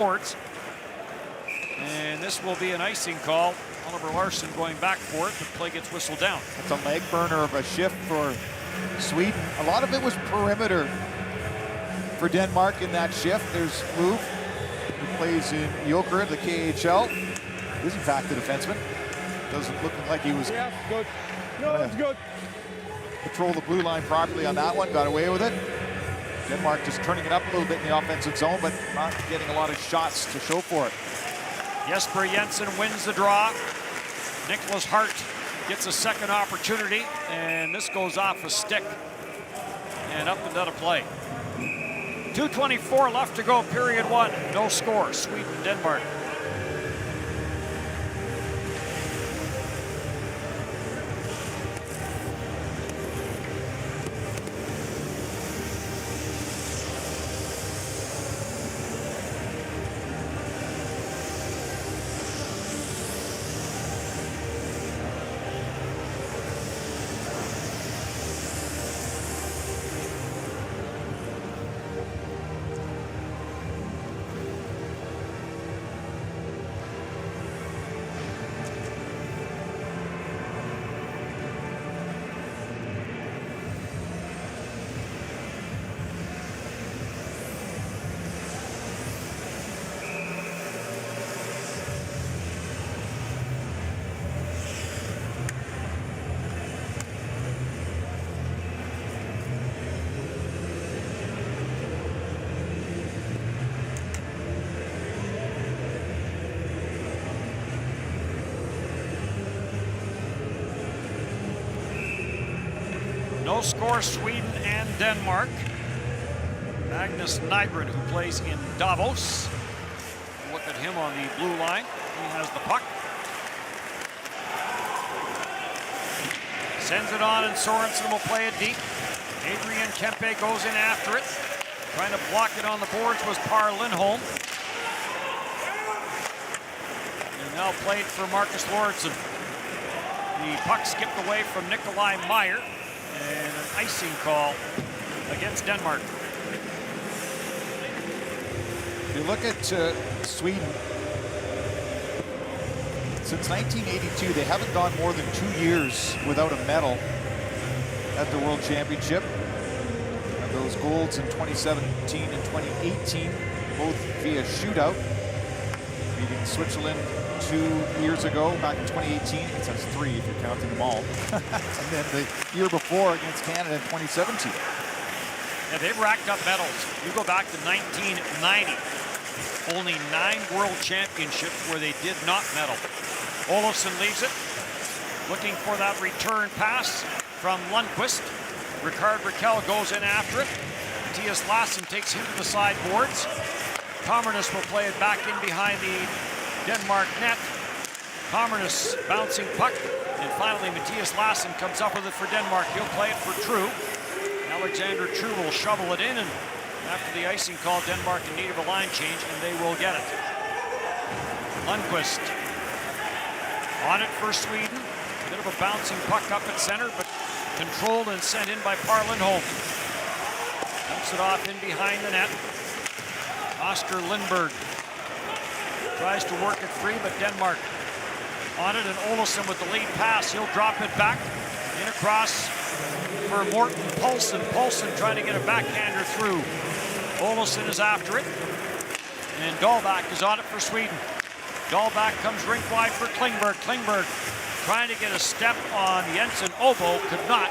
boards. And this will be an icing call. Oliver Larsson going back for it, but play gets whistled down. It's a leg burner of a shift for Sweden. A lot of it was perimeter for Denmark in that shift. There's Move, who plays in Joker, the KHL. He's in fact a defenseman. Doesn't look like he was good. No, it's good. Patrol the blue line properly on that one, got away with it. Denmark just turning it up a little bit in the offensive zone, but not getting a lot of shots to show for it. Jesper Jensen wins the draw. Nicholas Hart gets a second opportunity, and this goes off a stick and up and out of play. 2:24 left to go, period one. No score, Sweden, Denmark. No score, Sweden and Denmark. Magnus Nygren, who plays in Davos. Look at him on the blue line. He has the puck. Sends it on, and Sorensen will play it deep. Adrian Kempe goes in after it. Trying to block it on the boards was Par Lindholm. And now played for Marcus Lorentzen. The puck skipped away from Nikolai Meyer. And an icing call against Denmark. If you look at Sweden, since 1982, they haven't gone more than 2 years without a medal at the World Championship. And those golds in 2017 and 2018, both via shootout, beating Switzerland 2 years ago, back in 2018. I guess that's 3 if you're counting them all. And then the year before against Canada in 2017. Yeah, they've racked up medals. You go back to 1990. Only 9 world championships where they did not medal. Olofsson leaves it. Looking for that return pass from Lundqvist. Ricard Raquel goes in after it. Matthias Lassen takes him to the sideboards. Commernis will play it back in behind the Denmark net. Commernis bouncing puck. And finally, Matthias Lassen comes up with it for Denmark. He'll play it for True. Alexander True will shovel it in, and after the icing call, Denmark in need of a line change, and they will get it. Lundqvist on it for Sweden. A bit of a bouncing puck up at center, but controlled and sent in by Par Lindholm. Dumps it off in behind the net. Oscar Lindberg tries to work it free, but Denmark on it, and Olofsson with the lead pass. He'll drop it back in across for Morten Poulsen. Poulsen trying to get a backhander through. Olofsson is after it, and Dahlback is on it for Sweden. Dahlback comes rink wide for Klingberg. Klingberg trying to get a step on Jensen. Obo could not,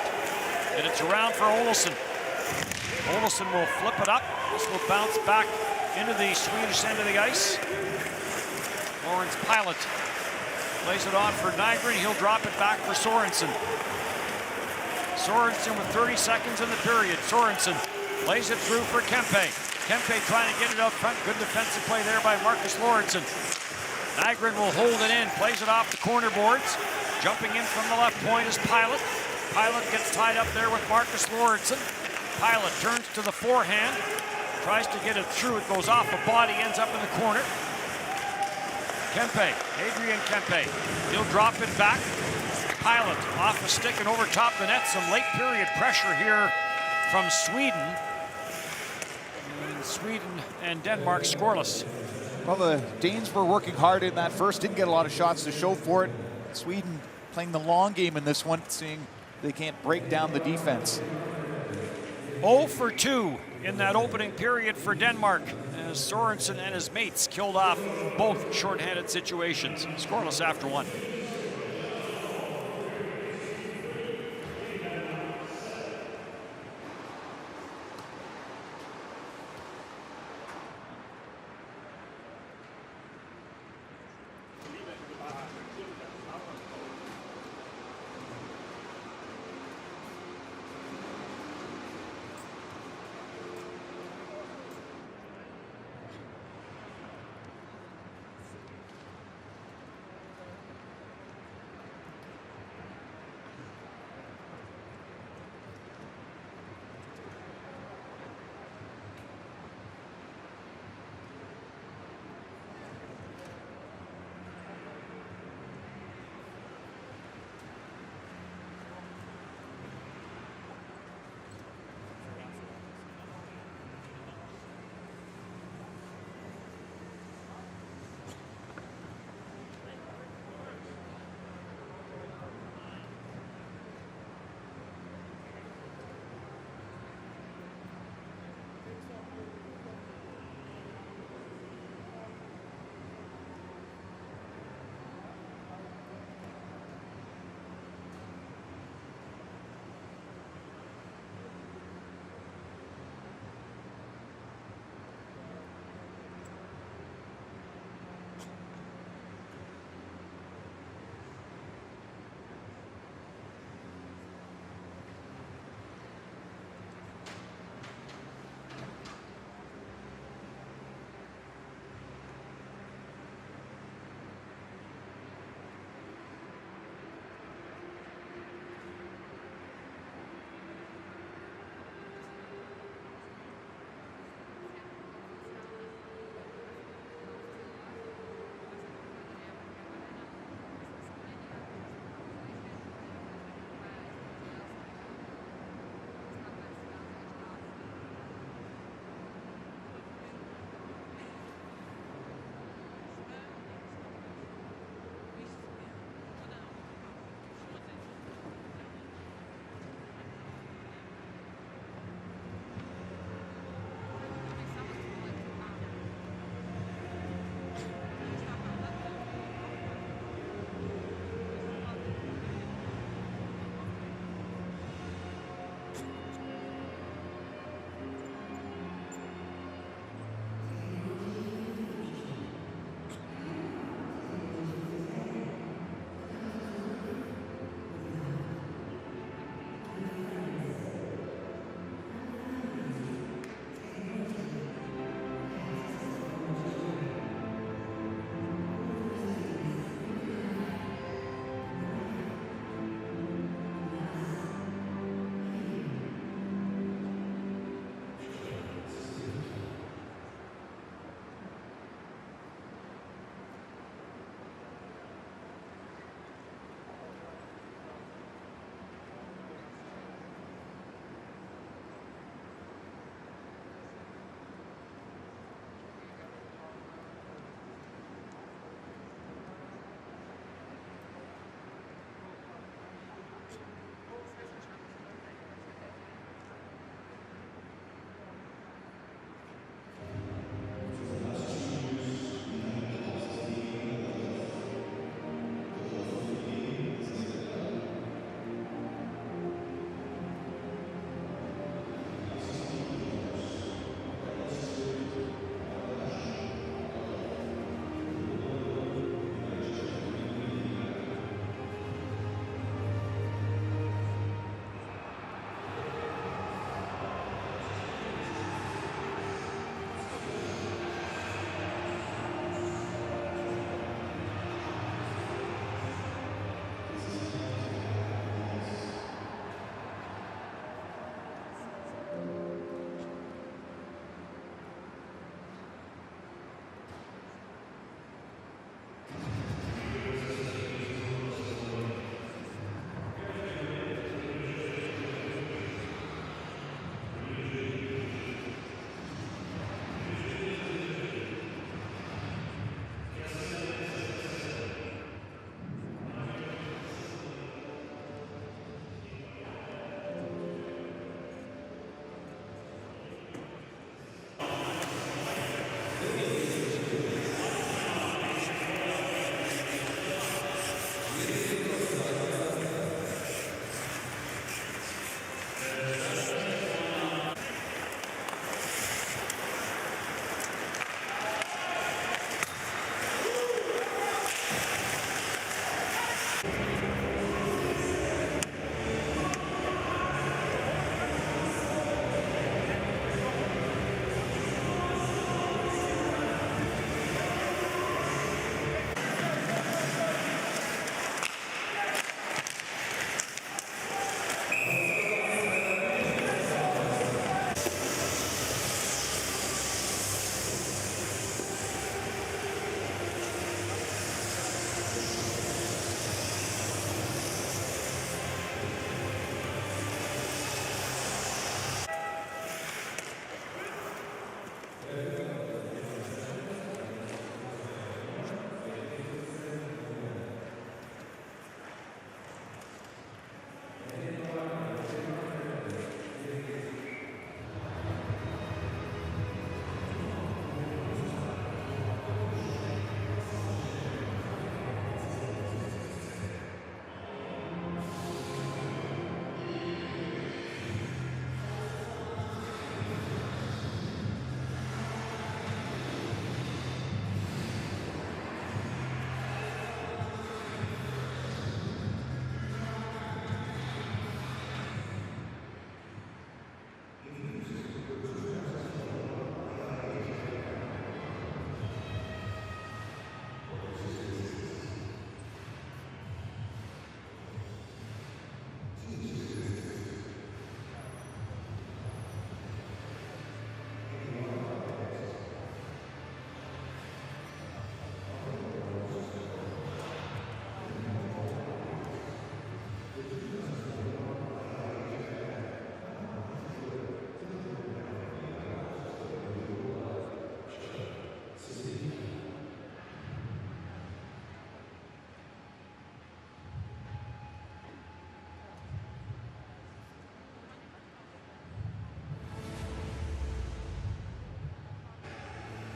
and it's around for Olofsson. Olofsson will flip it up. This will bounce back into the Swedish end of the ice. Lawrence Pilot plays it on for Nygren. He'll drop it back for Sorensen. Sorensen with 30 seconds in the period. Sorensen plays it through for Kempe. Kempe trying to get it up front. Good defensive play there by Marcus Lorentzen. Nygren will hold it in. Plays it off the corner boards. Jumping in from the left point is Pilot. Pilot gets tied up there with Marcus Lorentzen. Pilot turns to the forehand. Tries to get it through. It goes off the body. Ends up in the corner. Kempe, Adrian Kempe. He'll drop it back. Pilot off the stick and over top the net. Some late period pressure here from Sweden. And Sweden and Denmark scoreless. Well, the Danes were working hard in that first, didn't get a lot of shots to show for it. Sweden playing the long game in this one, seeing they can't break down the defense. 0 for 2 in that opening period for Denmark, as Sorensen and his mates killed off both shorthanded situations. Scoreless after one.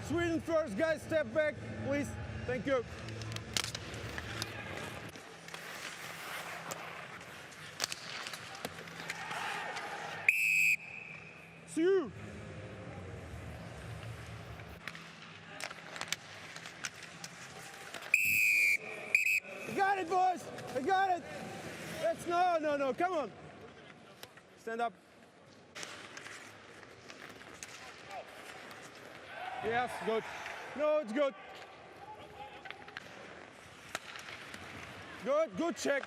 Sweden first, guys. Step back, please. Thank you. See you. I got it, boys. I got it. Let's no. Come on. Stand up. Yes, good. No, it's good. Good check.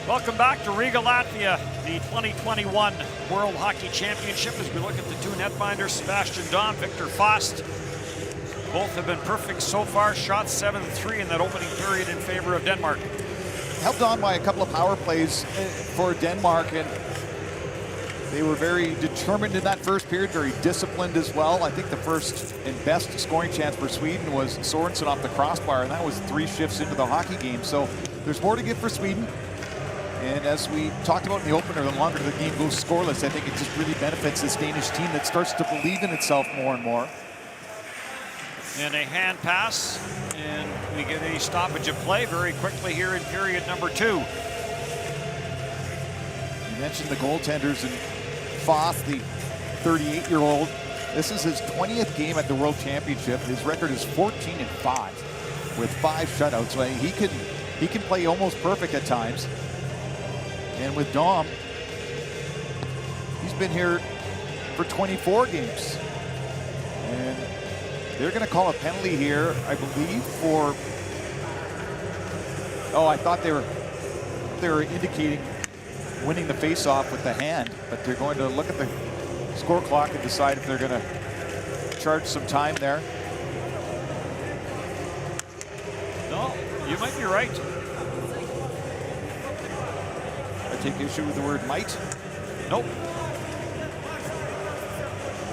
Welcome back to Riga, Latvia, the 2021 World Hockey Championship, as we look at the two netminders, Sebastian Dahm, Victor Faust. Both have been perfect so far, shot 7-3 in that opening period in favor of Denmark. Helped on by a couple of power plays for Denmark, and they were very determined in that first period, very disciplined as well. I think the first and best scoring chance for Sweden was Sorensen off the crossbar, and that was 3 shifts into the hockey game. So there's more to give for Sweden. And as we talked about in the opener, the longer the game goes scoreless, I think it just really benefits this Danish team that starts to believe in itself more and more. And a hand pass, and we get a stoppage of play very quickly here in period number 2. You mentioned the goaltenders, and Foth, the 38-year-old, this is his 20th game at the World Championship. His record is 14-5 with 5 shutouts. So he can play almost perfect at times. And with Dahm, he's been here for 24 games. And they're going to call a penalty here, I believe, for... Oh, I thought they were indicating winning the face-off with the hand, but they're going to look at the score clock and decide if they're going to charge some time there. No, you might be right. I take issue with the word might. Nope.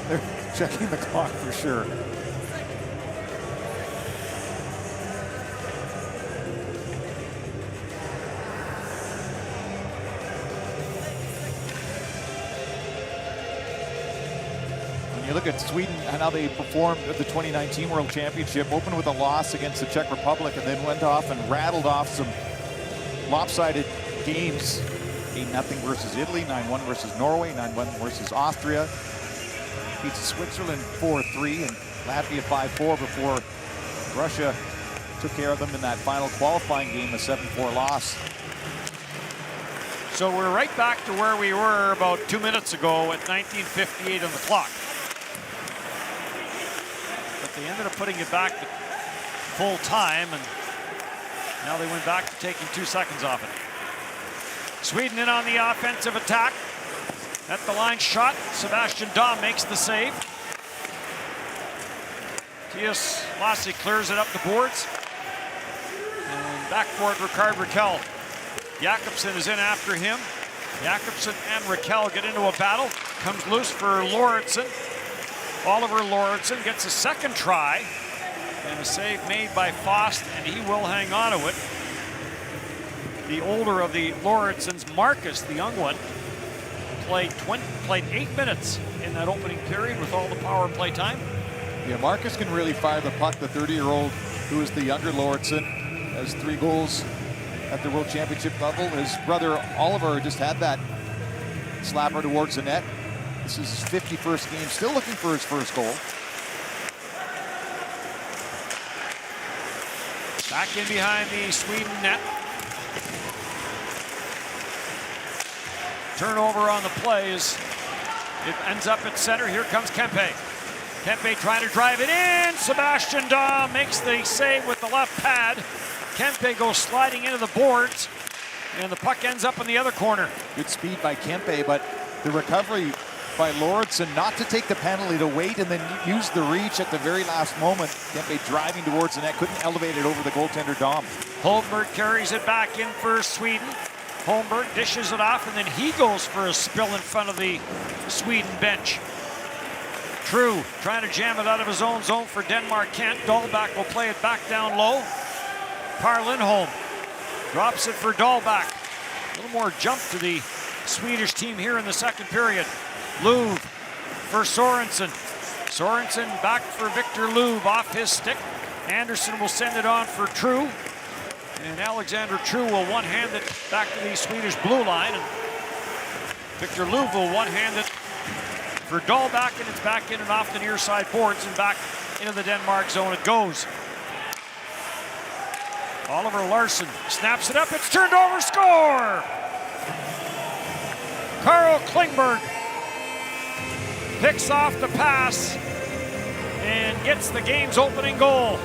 They're checking the clock for sure. When you look at Sweden and how they performed at the 2019 World Championship, opened with a loss against the Czech Republic and then went off and rattled off some lopsided games. 8-0 versus Italy, 9-1 versus Norway, 9-1 versus Austria. Beats Switzerland 4-3 and Latvia 5-4 before Russia took care of them in that final qualifying game, a 7-4 loss. So we're right back to where we were about 2 minutes ago at 19:58 on the clock. But they ended up putting it back to full time, and now they went back to taking 2 seconds off it. Sweden in on the offensive attack. At the line shot, Sebastian Dahm makes the save. Tias Lassi clears it up the boards. And backboard Ricard Raquel. Jakobsen is in after him. Jakobsen and Raquel get into a battle. Comes loose for Lauritsen. Oliver Lauritsen gets a second try. And a save made by Faust, and he will hang on to it. The older of the Lauritsens, Marcus, the young one, played 8 minutes in that opening period with all the power play time. Yeah, Marcus can really fire the puck. The 30-year-old, who is the younger Lauritsen, has 3 goals at the World Championship level. His brother Oliver just had that slapper towards the net. This is his 51st game, still looking for his first goal. Back in behind the Sweden net. Turnover on the play as it ends up at center. Here comes Kempe. Kempe trying to drive it in. Sebastian Dahm makes the save with the left pad. Kempe goes sliding into the boards, and the puck ends up in the other corner. Good speed by Kempe, but the recovery by Lauritsen not to take the penalty, to wait and then use the reach at the very last moment. Kempe driving towards the net, couldn't elevate it over the goaltender Dahm. Holmberg carries it back in for Sweden. Holmberg dishes it off, and then he goes for a spill in front of the Sweden bench. True trying to jam it out of his own zone for Denmark. Kent. Dahlback will play it back down low. Per Lindholm drops it for Dahlback. A little more jump to the Swedish team here in the second period. Lööf for Sorensen. Sorensen back for Victor Lööf off his stick. Anderson will send it on for True. And Alexander True will one-hand it back to the Swedish blue line. And Victor Lööf will one-hand it for Dahlback, and it's back in and off the near side boards and back into the Denmark zone it goes. Oliver Larsson snaps it up, it's turned over, score! Carl Klingberg picks off the pass and gets the game's opening goal.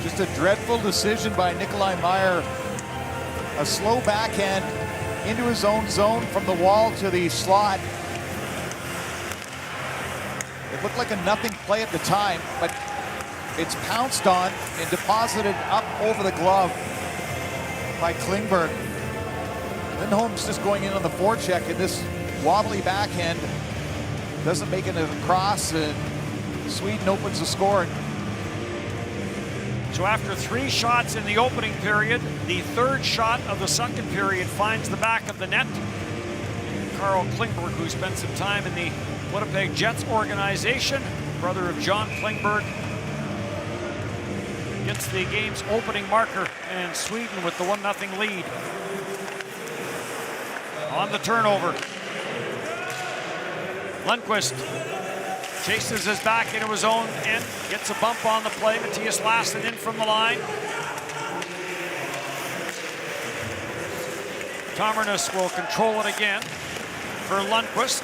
Just a dreadful decision by Nikolai Meyer. A slow backhand into his own zone from the wall to the slot. It looked like a nothing play at the time, but it's pounced on and deposited up over the glove by Klingberg. Lindholm's just going in on the forecheck, and this wobbly backhand doesn't make it across, and Sweden opens the score. So after 3 shots in the opening period, the third shot of the second period finds the back of the net. Carl Klingberg, who spent some time in the Winnipeg Jets organization, brother of John Klingberg, gets the game's opening marker, and Sweden with the 1-0 lead. On the turnover, Lundqvist chases his back into his own end, gets a bump on the play. Matthias Lassen in from the line. Tomernes will control it again for Lundqvist.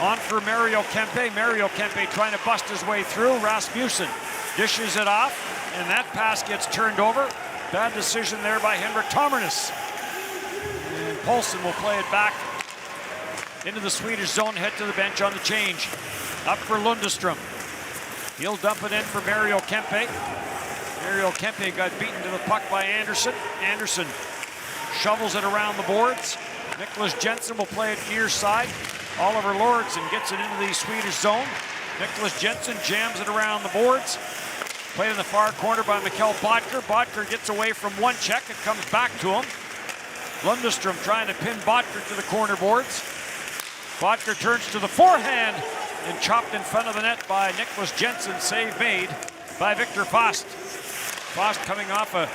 On for Mario Kempe. Mario Kempe trying to bust his way through. Rasmussen dishes it off, and that pass gets turned over. Bad decision there by Henrik Tomernes. And Paulson will play it back into the Swedish zone, head to the bench on the change. Up for Lundestrom. He'll dump it in for Mario Kempe. Mario Kempe got beaten to the puck by Anderson. Anderson shovels it around the boards. Nicholas Jensen will play it near side. Oliver Lauritsen gets it into the Swedish zone. Nicholas Jensen jams it around the boards. Played in the far corner by Mikkel Bodker. Bodker gets away from one check. It comes back to him. Lundestrom trying to pin Bodker to the corner boards. Bodker turns to the forehand and chopped in front of the net by Nicholas Jensen. Save made by Victor Fast. Fast coming off a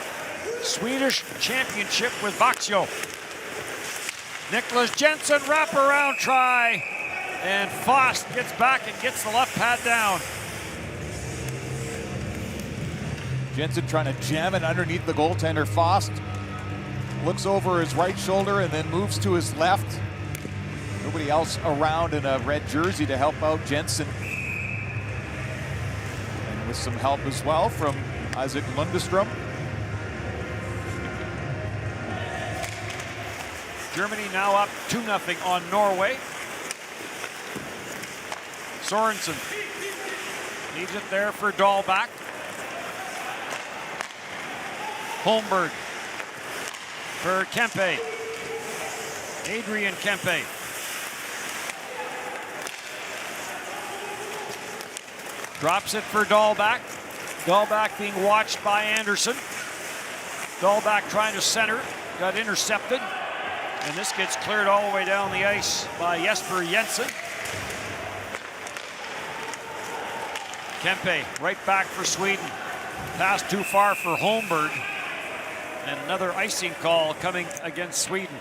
Swedish championship with Vaxio. Nicholas Jensen wraparound try, and Fast gets back and gets the left pad down. Jensen trying to jam it underneath the goaltender. Fast looks over his right shoulder and then moves to his left. Nobody else around in a red jersey to help out Jensen. And with some help as well from Isaac Lundestrom. Germany now up 2-0 on Norway. Sorensen leaves it there for Dahlback. Holmberg for Kempe. Adrian Kempe. Drops it for Dahlback. Dahlback being watched by Anderson. Dahlback trying to center, got intercepted. And this gets cleared all the way down the ice by Jesper Jensen. Kempe right back for Sweden. Pass too far for Holmberg. And another icing call coming against Sweden.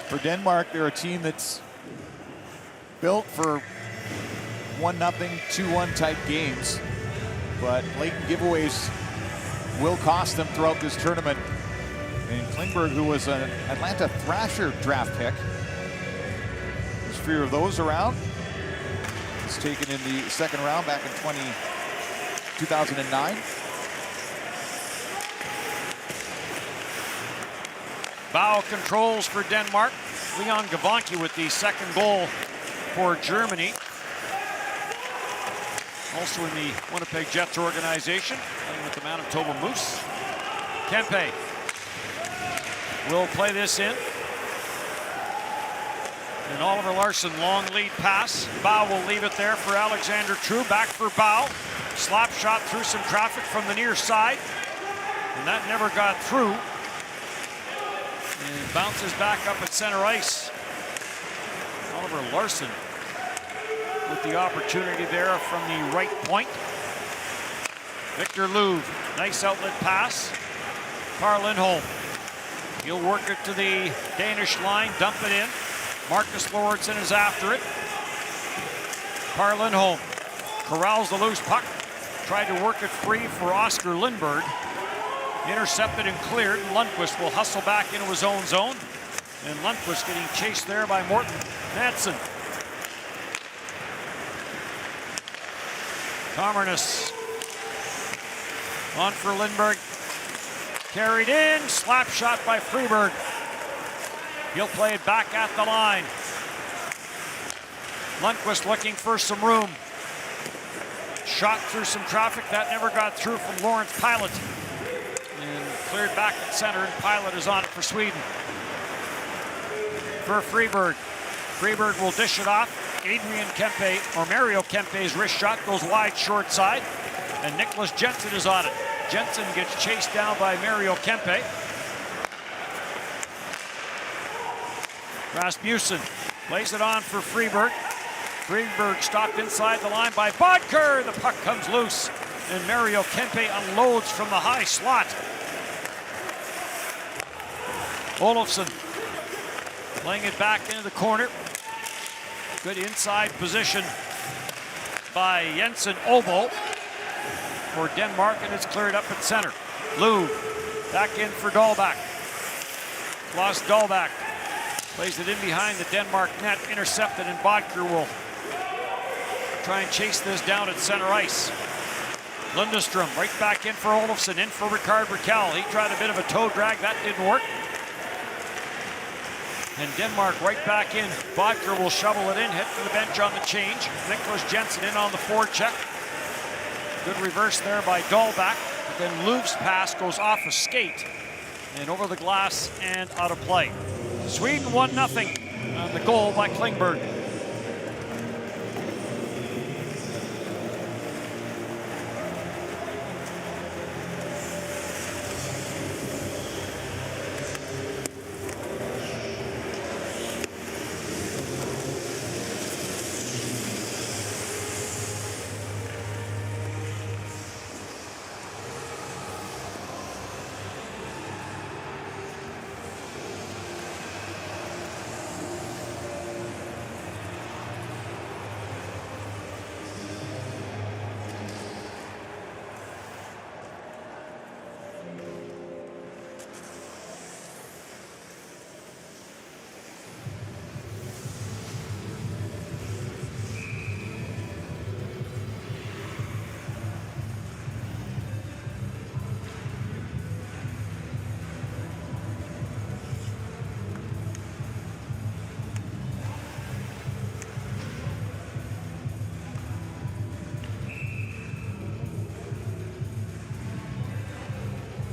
For Denmark, they're a team that's built for 1-0, 2-1 type games, but blatant giveaways will cost them throughout this tournament. And Klingberg, who was an Atlanta Thrasher draft pick, there's fewer of those around. He's taken in the second round back in 2009. Bow controls for Denmark. Leon Gavanki with the second goal for Germany. Also in the Winnipeg Jets organization, playing with the Manitoba Moose. Kempe will play this in. And Oliver Larsson, long lead pass. Bow will leave it there for Alexander True. Back for Bow. Slap shot through some traffic from the near side. And that never got through. And bounces back up at center ice. Oliver Larsson with the opportunity there from the right point. Victor Louvre, nice outlet pass. Carl Lindholm, he'll work it to the Danish line, dump it in. Marcus Lauritsen is after it. Carl Lindholm corrals the loose puck. Tried to work it free for Oscar Lindberg. Intercepted and cleared. Lundqvist will hustle back into his own zone. And Lundqvist getting chased there by Morten Madsen. Commernis on for Lindberg. Carried in. Slap shot by Freeberg. He'll play it back at the line. Lundqvist looking for some room. Shot through some traffic. That never got through from Lawrence Pilot. And cleared back at center, and Pilot is on it for Sweden. For Freeberg. Freeberg will dish it off. Adrian Kempe, or Mario Kempe's wrist shot goes wide short side. And Nicholas Jensen is on it. Jensen gets chased down by Mario Kempe. Rasmussen lays it on for Freeberg. Freeberg stopped inside the line by Bodker. The puck comes loose, and Mario Kempe unloads from the high slot. Olofsson laying it back into the corner. Good inside position by Jensen Obo for Denmark, and it's cleared up at center. Louvre back in for Dahlback. Lost Dahlback. Plays it in behind the Denmark net, intercepted, and Bodker will try and chase this down at center ice. Lundestrom right back in for Olofsson, in for Ricard Raquel. He tried a bit of a toe drag, that didn't work. And Denmark right back in. Bodker will shovel it in, hit to the bench on the change. Nicholas Jensen in on the forecheck. Good reverse there by Dahlback. But then Louvre's pass goes off a skate and over the glass and out of play. Sweden 1-0 on the goal by Klingberg.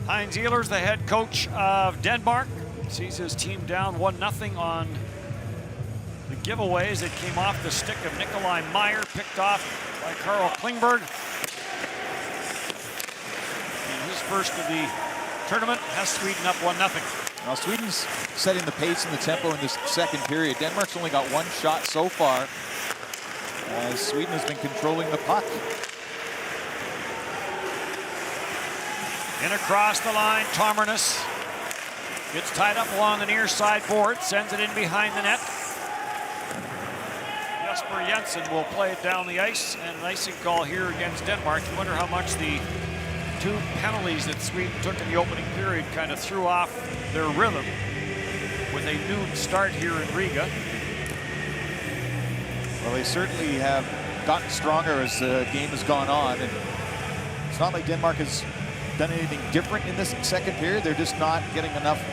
Heinz Ehlers, the head coach of Denmark, sees his team down 1-0 on the giveaways that came off the stick of Nikolai Meyer, picked off by Carl Klingberg. And his first of the tournament has Sweden up 1-0. Now Sweden's setting the pace and the tempo in this second period. Denmark's only got one shot so far, as Sweden has been controlling the puck. In across the line, Tomernes Gets tied up along the near side board, sends it in behind the net. Jesper Jensen will play it down the ice, and an icing call here against Denmark. You wonder how much the 2 penalties that Sweden took in the opening period kind of threw off their rhythm with a new start here in Riga. Well, they certainly have gotten stronger as the game has gone on, and it's not like Denmark has done anything different in this second period. They're just not getting enough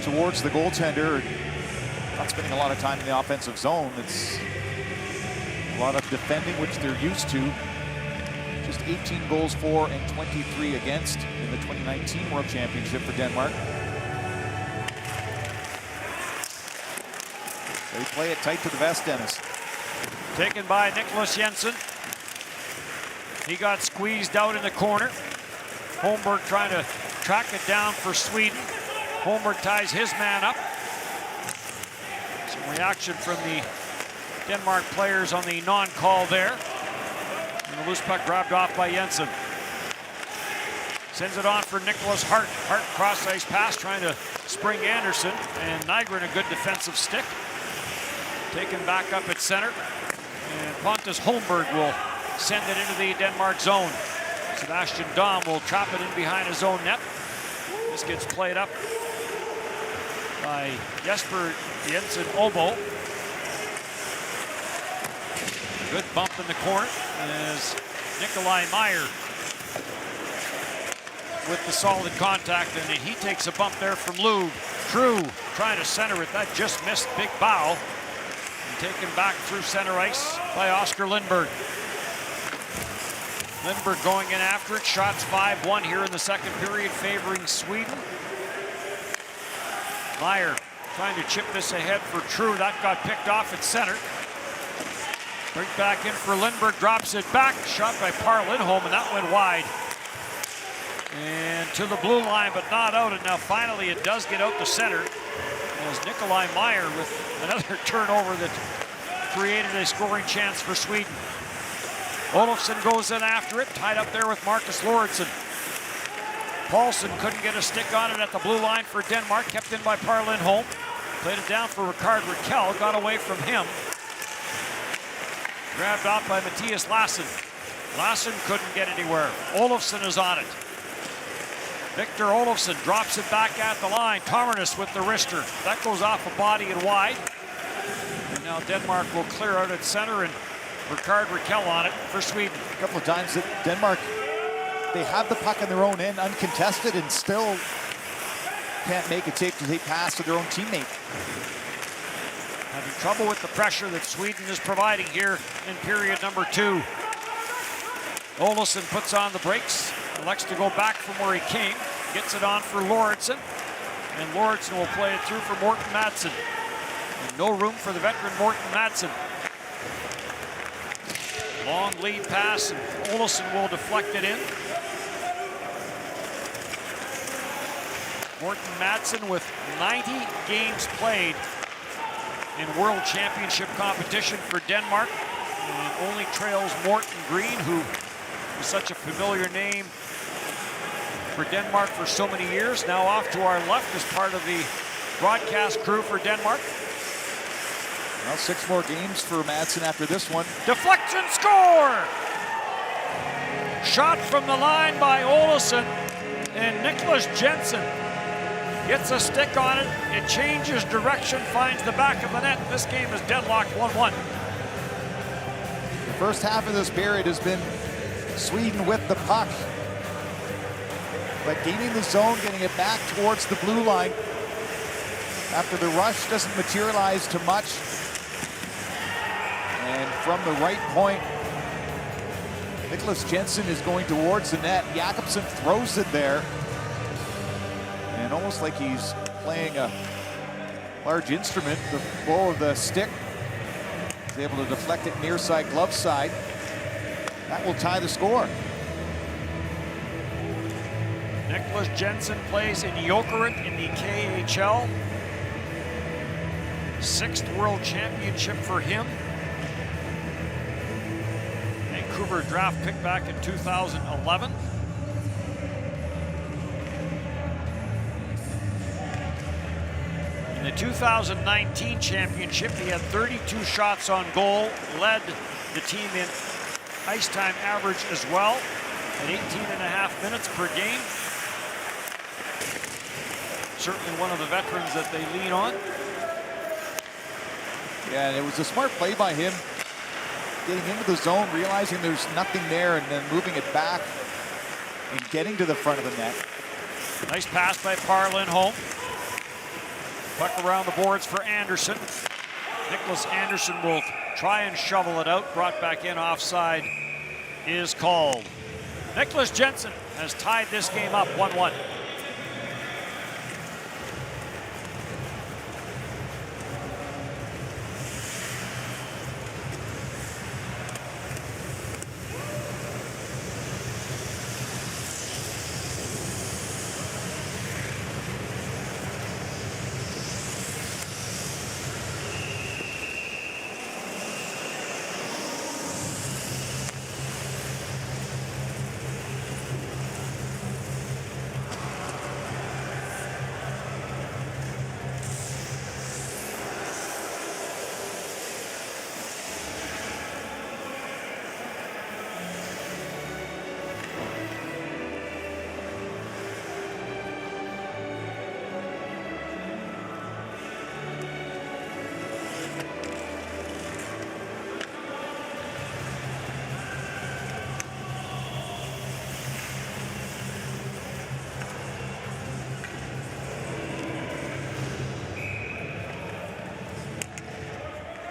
towards the goaltender, not spending a lot of time in the offensive zone. It's a lot of defending, which they're used to. Just 18 goals for and 23 against in the 2019 World Championship for Denmark. They play it tight to the vest, Dennis. Taken by Nicholas Jensen. He got squeezed out in the corner. Holmberg trying to track it down for Sweden. Holmberg ties his man up. Some reaction from the Denmark players on the non-call there. And the loose puck grabbed off by Jensen. Sends it on for Nicholas Hart. Hart cross-ice pass trying to spring Anderson, and Nygren a good defensive stick. Taken back up at center. And Pontus Holmberg will send it into the Denmark zone. Sebastian Dahm will trap it in behind his own net. This gets played up by Jesper Jensen Obo. Good bump in the corner as Nikolai Meyer with the solid contact, and he takes a bump there from Lou. True trying to center it. That just missed. Big bow. And taken back through center ice by Oscar Lindberg. Lindberg going in after it. Shots 5-1 here in the second period, favoring Sweden. Meyer trying to chip this ahead for True. That got picked off at center. Bring back in for Lindberg, drops it back. Shot by Par Lindholm, and that went wide. And to the blue line, but not out. And now finally it does get out to center as Nikolai Meyer with another turnover that created a scoring chance for Sweden. Olofsson goes in after it, tied up there with Marcus Lorentzen. Paulson couldn't get a stick on it at the blue line for Denmark, kept in by Par Lindholm. Played it down for Ricard Raquel, got away from him. Grabbed off by Matthias Lassen. Lassen couldn't get anywhere. Olofsson is on it. Victor Olofsson drops it back at the line. Tomarnis with the wrister. That goes off a body and wide. And now Denmark will clear out at center, and Ricard Raquel on it for Sweden. A couple of times that Denmark, they have the puck in their own end uncontested and still can't make a take pass to their own teammate. Having trouble with the pressure that Sweden is providing here in period number 2. Olofsson puts on the brakes, elects to go back from where he came, gets it on for Lorentzen, and Lorentzen will play it through for Morten Madsen. And no room for the veteran Morten Madsen. Long lead pass, and Olofsson will deflect it in. Morten Madsen with 90 games played in World Championship competition for Denmark, and only trails Morten Green, who is such a familiar name for Denmark for so many years. Now off to our left as part of the broadcast crew for Denmark. Well, 6 more games for Madsen after this one. Deflection score! Shot from the line by Olofsson, and Nicholas Jensen gets a stick on it. It changes direction, finds the back of the net. This game is deadlocked 1-1. The first half of this period has been Sweden with the puck, but gaining the zone, getting it back towards the blue line after the rush doesn't materialize to much. And from the right point, Nicholas Jensen is going towards the net. Jakobsen throws it there. And almost like he's playing a large instrument, the bow of the stick. He's able to deflect it near side, glove side. That will tie the score. Nicholas Jensen plays in Jokerit in the KHL. 6th World Championship for him. Vancouver draft pick back in 2011. In the 2019 championship, he had 32 shots on goal, led the team in ice time average as well at 18.5 minutes per game. Certainly one of the veterans that they lean on. Yeah, and it was a smart play by him, getting into the zone, realizing there's nothing there, and then moving it back and getting to the front of the net. Nice pass by Parlin home. Puck around the boards for Anderson. Nicholas Anderson will try and shovel it out. Brought back in, offside is called. Nicholas Jensen has tied this game up 1-1.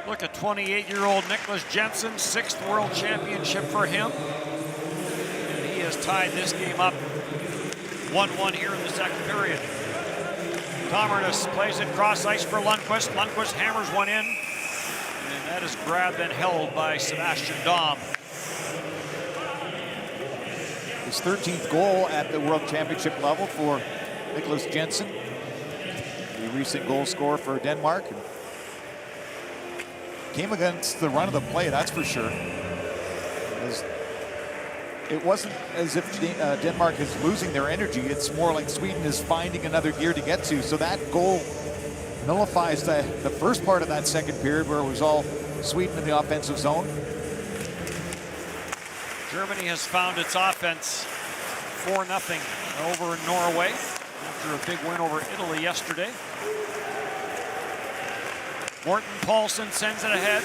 Look at 28-year-old Nicholas Jensen, 6th world championship for him. And he has tied this game up 1-1 here in the second period. Tomernis plays it cross ice for Lundqvist. Lundqvist hammers one in. And that is grabbed and held by Sebastian Dom. His 13th goal at the World Championship level for Nicholas Jensen, the recent goal scorer for Denmark. Came against the run of the play, that's for sure. It wasn't as if Denmark is losing their energy. It's more like Sweden is finding another gear to get to. So that goal nullifies the first part of that second period where it was all Sweden in the offensive zone. Germany has found its offense 4-0 over in Norway after a big win over Italy yesterday. Morten Paulsen sends it ahead.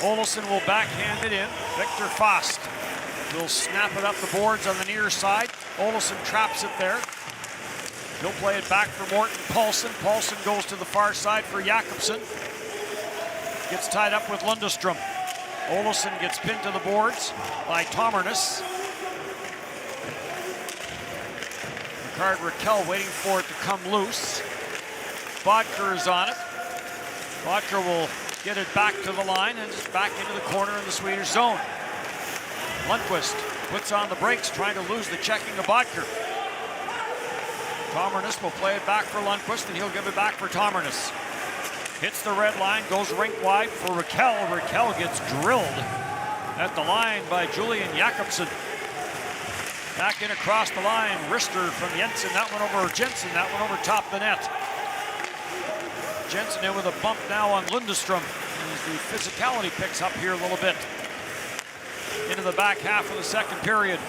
Olofsson will backhand it in. Victor Fast will snap it up the boards on the near side. Olofsson traps it there. He'll play it back for Morten Paulsen. Paulsen goes to the far side for Jakobsen. Gets tied up with Lundestrom. Olofsson gets pinned to the boards by Tomernis. Ricard Raquel waiting for it to come loose. Bodker is on it. Bodker will get it back to the line and just back into the corner in the Swedish zone. Lundqvist puts on the brakes, trying to lose the checking of Bodker. Tomernis will play it back for Lundqvist, and he'll give it back for Tomernis. Hits the red line, goes rink wide for Raquel. Raquel gets drilled at the line by Julian Jakobsen. Back in across the line, Rister from Jensen. That one over Jensen, that one over top the net. Jensen in with a bump now on Lundestrom as the physicality picks up here a little bit into the back half of the second period.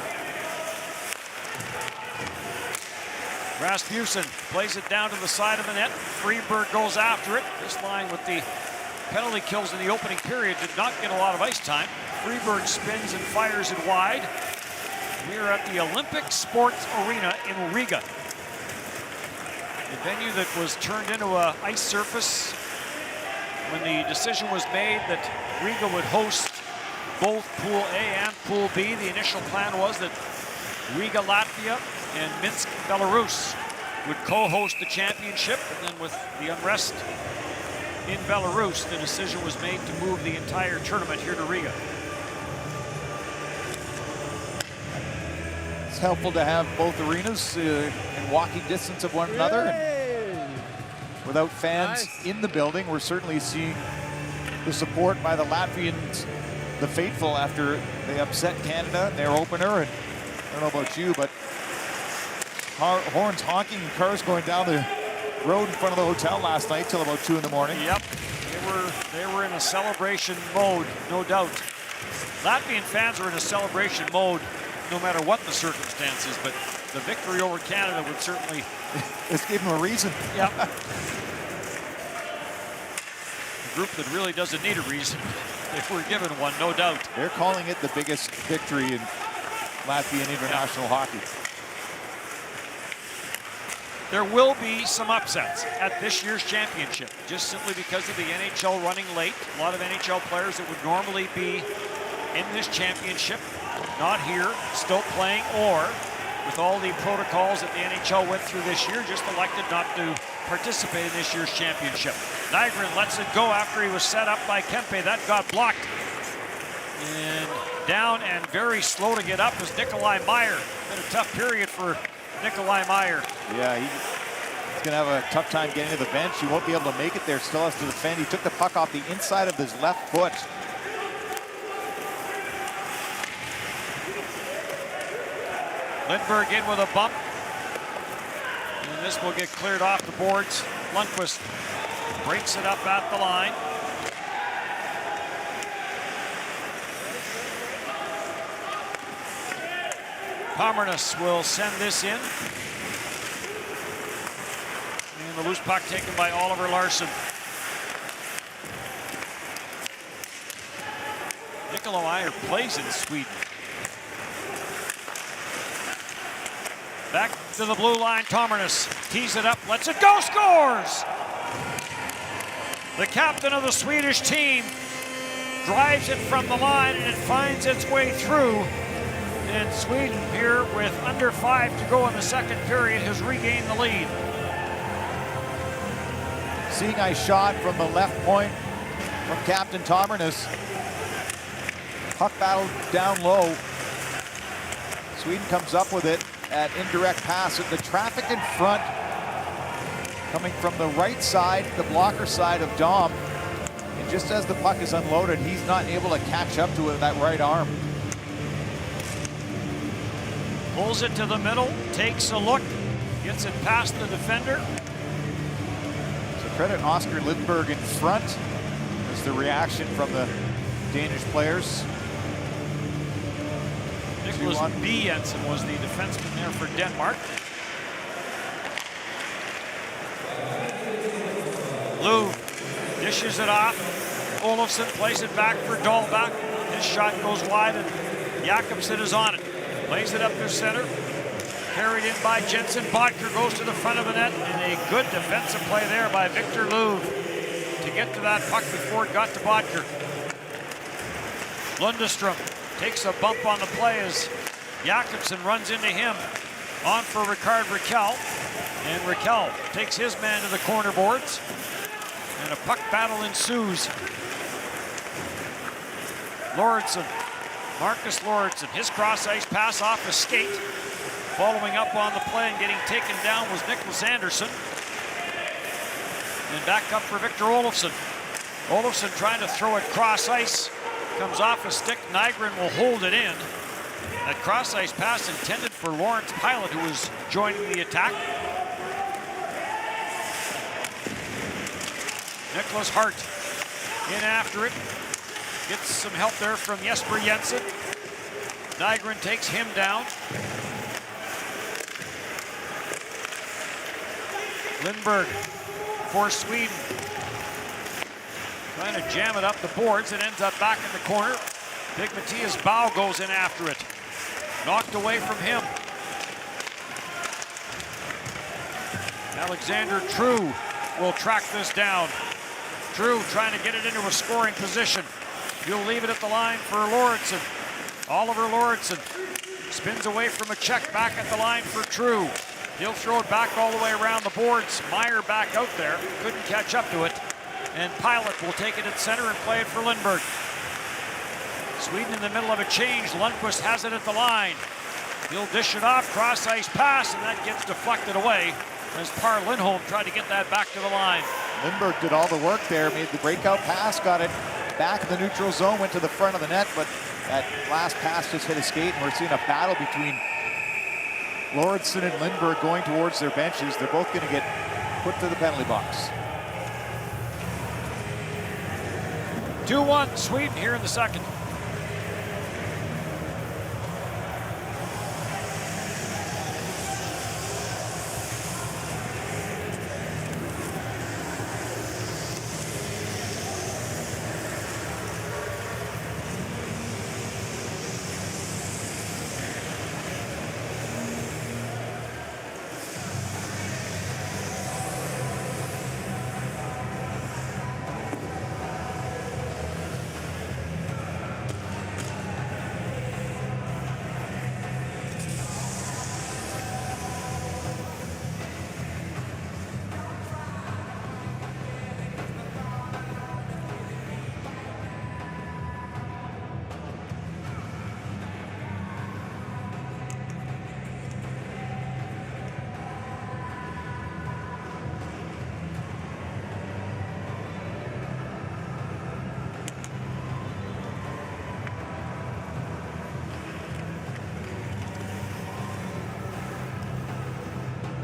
Rasmussen plays it down to the side of the net. Freeberg goes after it. This line with the penalty kills in the opening period did not get a lot of ice time. Freeberg spins and fires it wide. We are at the Olympic Sports Arena in Riga. The venue that was turned into an ice surface when the decision was made that Riga would host both Pool A and Pool B. The initial plan was that Riga, Latvia, and Minsk, Belarus would co-host the championship. And then with the unrest in Belarus, the decision was made to move the entire tournament here to Riga. It's helpful to have both arenas in walking distance of one another. And without fans in the building, we're certainly seeing the support by the Latvians, the faithful, after they upset Canada in their opener. And I don't know about you, but horns honking and cars going down the road in front of the hotel last night till about 2 in the morning. Yep, they were in a celebration mode, no doubt. Latvian fans are in a celebration mode no matter what the circumstances, but the victory over Canada would certainly... Let's give them a reason. Yep. A group that really doesn't need a reason if we're given one, no doubt. They're calling it the biggest victory in Latvian international hockey. There will be some upsets at this year's championship, just simply because of the NHL running late. A lot of NHL players that would normally be in this championship, not here, still playing, or with all the protocols that the NHL went through this year, just elected not to participate in this year's championship. Nygren lets it go after he was set up by Kempe. That got blocked. And down and very slow to get up was Nikolai Meyer. Been a tough period for Nikolai Meyer. Yeah, he's going to have a tough time getting to the bench. He won't be able to make it there. Still has to defend. He took the puck off the inside of his left foot. Lindbergh in with a bump. And this will get cleared off the boards. Lundqvist breaks it up at the line. Pomernis will send this in. And the loose puck taken by Oliver Larsson. Nikolai Meyer plays in Sweden. Back to the blue line, Pomernis tees it up, lets it go, scores! The captain of the Swedish team drives it from the line and it finds its way through. And Sweden here with under 5 to go in the second period has regained the lead. Seeing a shot from the left point from Captain Pomernis. Puck battle down low. Sweden comes up with it at indirect pass at the traffic in front. Coming from the right side, the blocker side of Dom. And just as the puck is unloaded, he's not able to catch up to it with that right arm. Pulls it to the middle, takes a look, gets it past the defender. So credit Oscar Lindbergh in front as the reaction from the Danish players. Nicholas B. Jensen was the defenseman there for Denmark. Lou dishes it off. Olofsson plays it back for Dahlback. His shot goes wide and Jakobsen is on it. Lays it up to center. Carried in by Jensen. Bodker goes to the front of the net. And a good defensive play there by Victor Louvre to get to that puck before it got to Bodker. Lundestrom takes a bump on the play as Jakobsen runs into him. On for Ricard Raquel. And Raquel takes his man to the corner boards. And a puck battle ensues. Lauritsen, Marcus Lauritsen, his cross-ice pass off a skate. Following up on the play and getting taken down was Nicholas Anderson. And back up for Victor Olofsson. Olofsson trying to throw it cross-ice. Comes off a stick. Nygren will hold it in. That cross-ice pass intended for Lawrence Pilot, who was joining the attack. Nicholas Hart in after it. Gets some help there from Jesper Jensen. Nygren takes him down. Lindbergh for Sweden. Trying to jam it up the boards. It ends up back in the corner. Big Matthias Bau goes in after it. Knocked away from him. Alexander True will track this down. True trying to get it into a scoring position. He'll leave it at the line for Lauritsen. Oliver Lauritsen spins away from a check back at the line for True. He'll throw it back all the way around the boards. Meyer back out there. Couldn't catch up to it. And Pilot will take it at center and play it for Lindbergh. Sweden in the middle of a change. Lundqvist has it at the line. He'll dish it off, cross-ice pass, and that gets deflected away as Par Lindholm tried to get that back to the line. Lindbergh did all the work there, made the breakout pass, got it back in the neutral zone, went to the front of the net, but that last pass just hit a skate, and we're seeing a battle between Lauritsen and Lindbergh going towards their benches. They're both going to get put to the penalty box. 2-1 Sweden here in the second.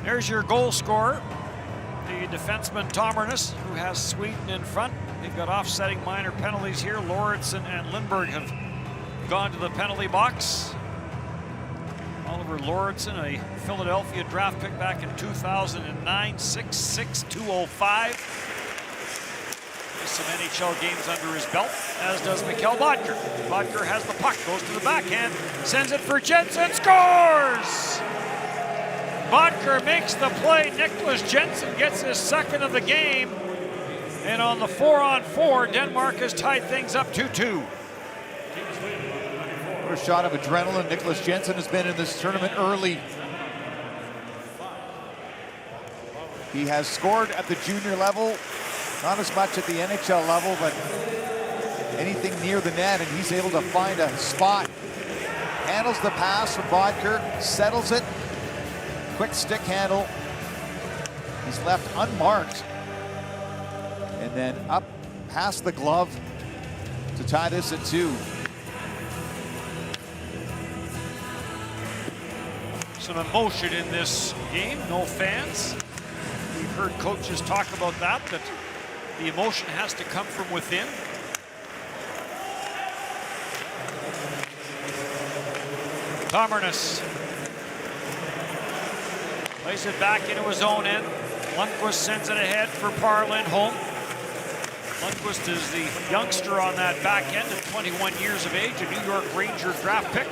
There's your goal scorer, the defenseman Tomernes, who has Sweden in front. They've got offsetting minor penalties here. Lauritsen and Lindberg have gone to the penalty box. Oliver Lauritsen, a Philadelphia draft pick back in 2009, 6'6", 205. Has some NHL games under his belt, as does Mikkel Bodker. Bodker has the puck, goes to the backhand, sends it for Jensen, scores! Bodker makes the play. Nicholas Jensen gets his second of the game. And on the 4-on-4, Denmark has tied things up 2-2. What a shot of adrenaline. Nicholas Jensen has been in this tournament early. He has scored at the junior level, not as much at the NHL level, but anything near the net, and he's able to find a spot. Handles the pass from Bodker, settles it. Quick stick handle. He's left unmarked. And then up past the glove to tie this at 2. Some emotion in this game, no fans. We've heard coaches talk about that the emotion has to come from within. Tomernes plays it back into his own end. Lundqvist sends it ahead for Lindholm. Lundqvist is the youngster on that back end at 21 years of age, a New York Ranger draft pick.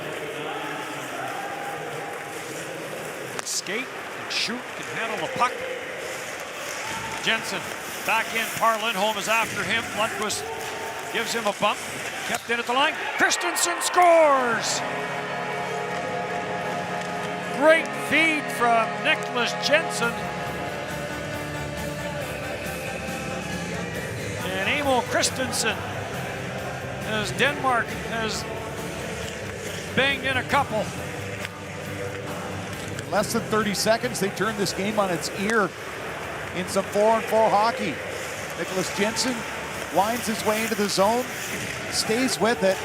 Can skate, can shoot, can handle the puck. Jensen back in. Lindholm is after him. Lundqvist gives him a bump. Kept in at the line. Christensen scores! Great feed from Nicholas Jensen. And Emil Christensen, as Denmark has banged in a couple. Less than 30 seconds, they turn this game on its ear in some 4-on-4 hockey. Nicholas Jensen winds his way into the zone, stays with it.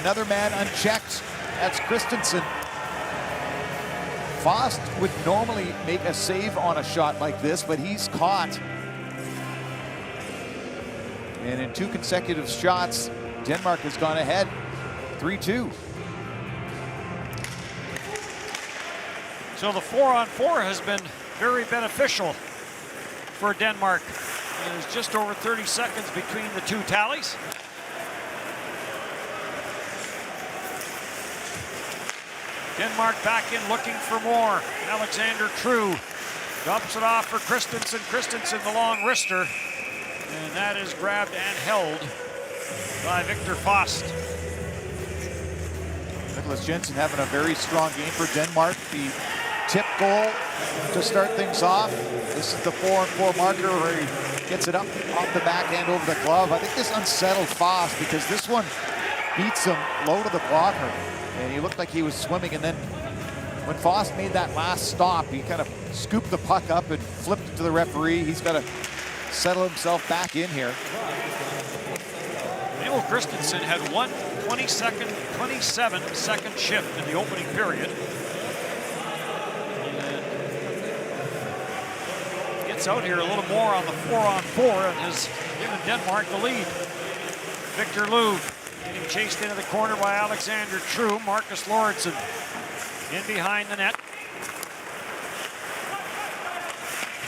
Another man unchecked. That's Christensen. Fost would normally make a save on a shot like this, but he's caught. And in 2 consecutive shots, Denmark has gone ahead 3-2. So the 4-on-4 has been very beneficial for Denmark. There's just over 30 seconds between the 2 tallies. Denmark back in looking for more. Alexander True dumps it off for Christensen. Christensen, the long wrister. And that is grabbed and held by Victor Fost. Nicholas Jensen having a very strong game for Denmark. The tip goal to start things off. This is the 4-on-4 marker where he gets it up off the backhand over the glove. I think this unsettled Fost because this one beats him low to the blocker. And he looked like he was swimming, and then when Fost made that last stop, he kind of scooped the puck up and flipped it to the referee. He's got to settle himself back in here. Emil Christensen had one 27-second shift in the opening period. And gets minutes out here, a little more on the 4-on-4, and has given Denmark the lead. Victor Louvre getting chased into the corner by Alexander True. Marcus Lauritsen in behind the net.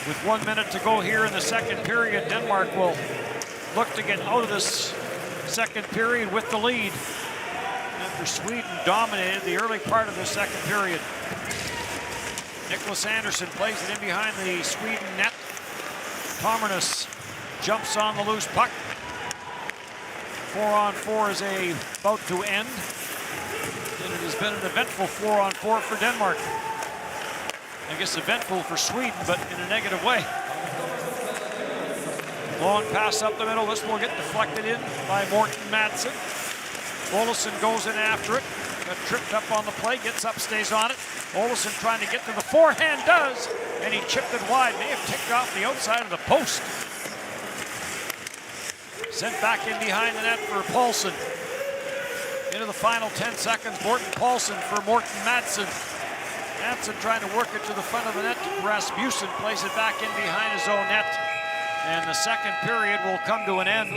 With 1 minute to go here in the second period, Denmark will look to get out of this second period with the lead after Sweden dominated the early part of the second period. Nicholas Andersson plays it in behind the Sweden net. Tomernes jumps on the loose puck. 4-on-4 is about to end, and it has been an eventful 4-on-4 for Denmark. I guess eventful for Sweden, but in a negative way. Long pass up the middle. This will get deflected in by Morten Madsen. Olesen goes in after it. Got tripped up on the play, gets up, stays on it. Olesen trying to get to the forehand, does, and he chipped it wide. May have ticked off the outside of the post. Sent back in behind the net for Paulson. Into the final 10 seconds, Morten Paulson for Morten Madsen. Madsen trying to work it to the front of the net. Rasmussen plays it back in behind his own net. And the second period will come to an end.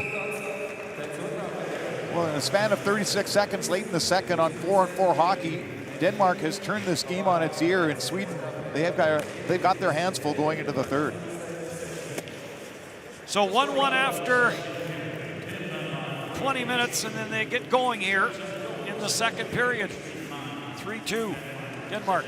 Well, in a span of 36 seconds late in the second on 4-on-4 hockey, Denmark has turned this game on its ear. In Sweden, they've got their hands full going into the third. So 1-1 after 20 minutes, and then they get going here in the second period. 3-2, Denmark.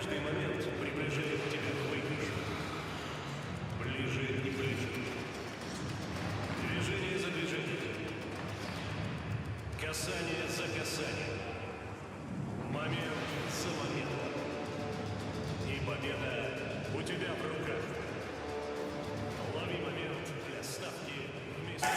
каждый момент приближает тебя к выигрышу. Ближе и ближе. Движение за движением. Касание за касанием. Момент за моментом. И победа у тебя в руках. Лови момент для ставки вместе.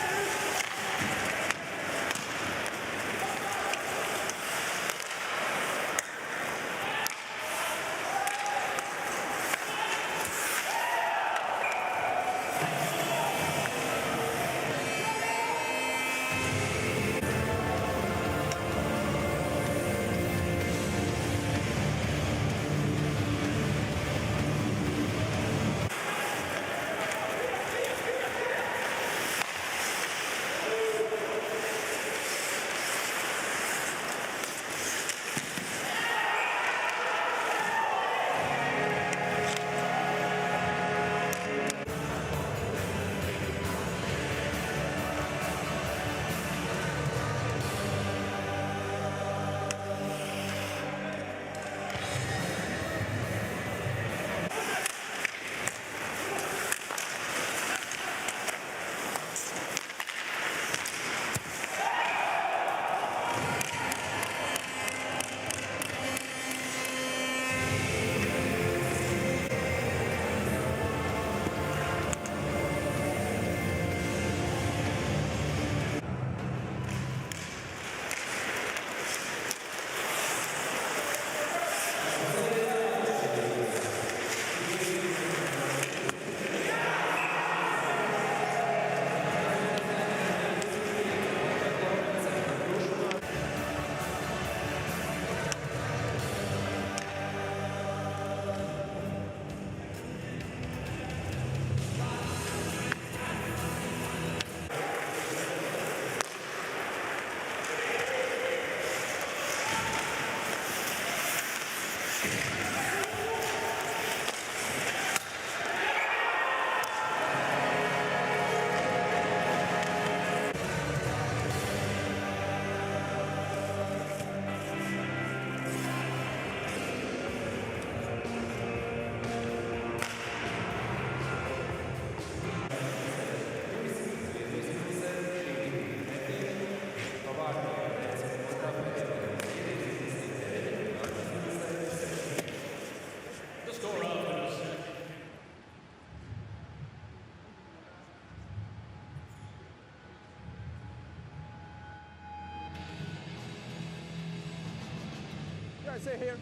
Guys, stay here.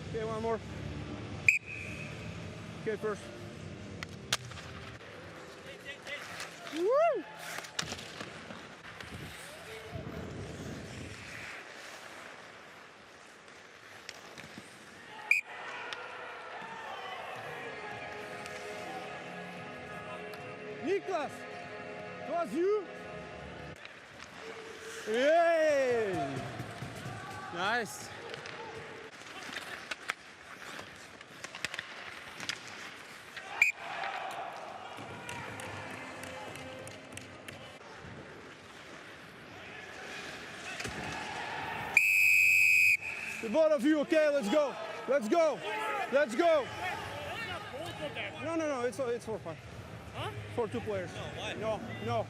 Okay, one more. Okay, first. Woo! Niklas, it was you. Yay! Nice. The both of you, okay? Let's go. Let's go. Let's go. No, it's for fun. Huh? For two players. No, why? No.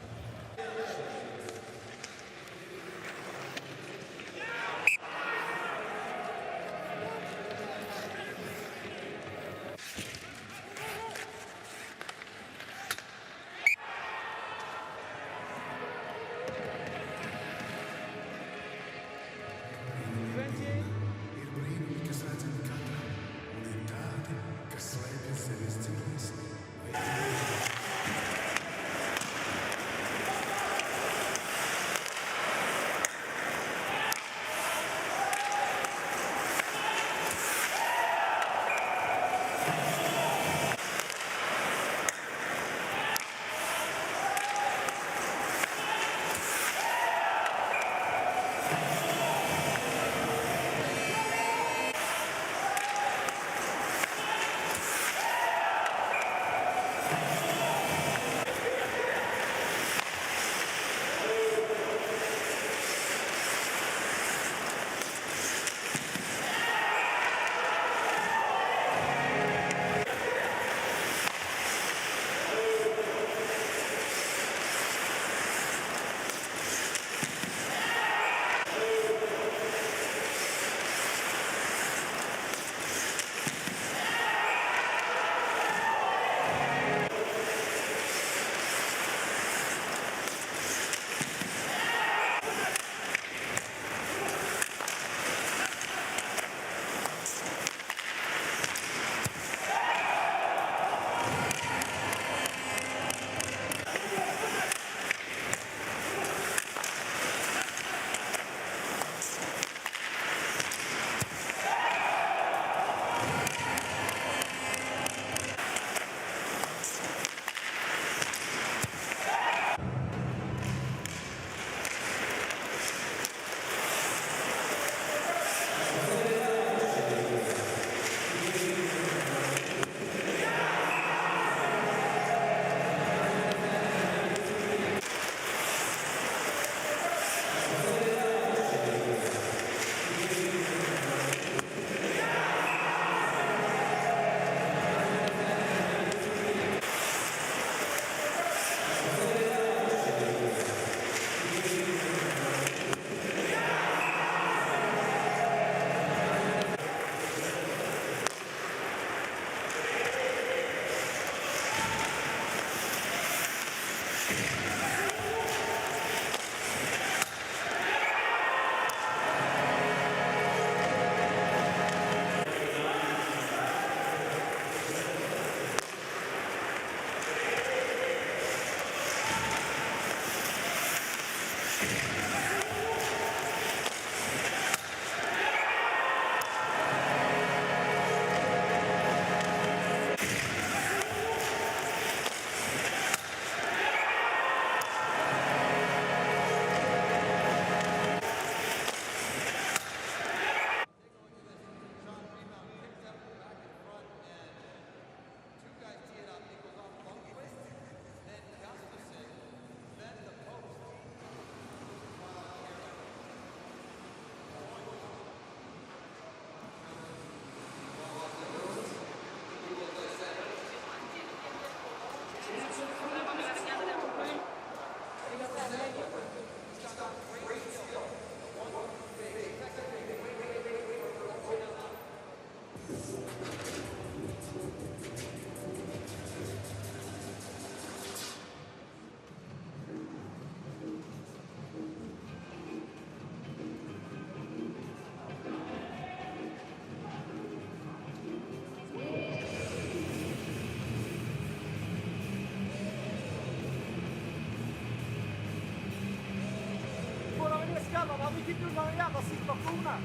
Vilket du har en jävla situation här.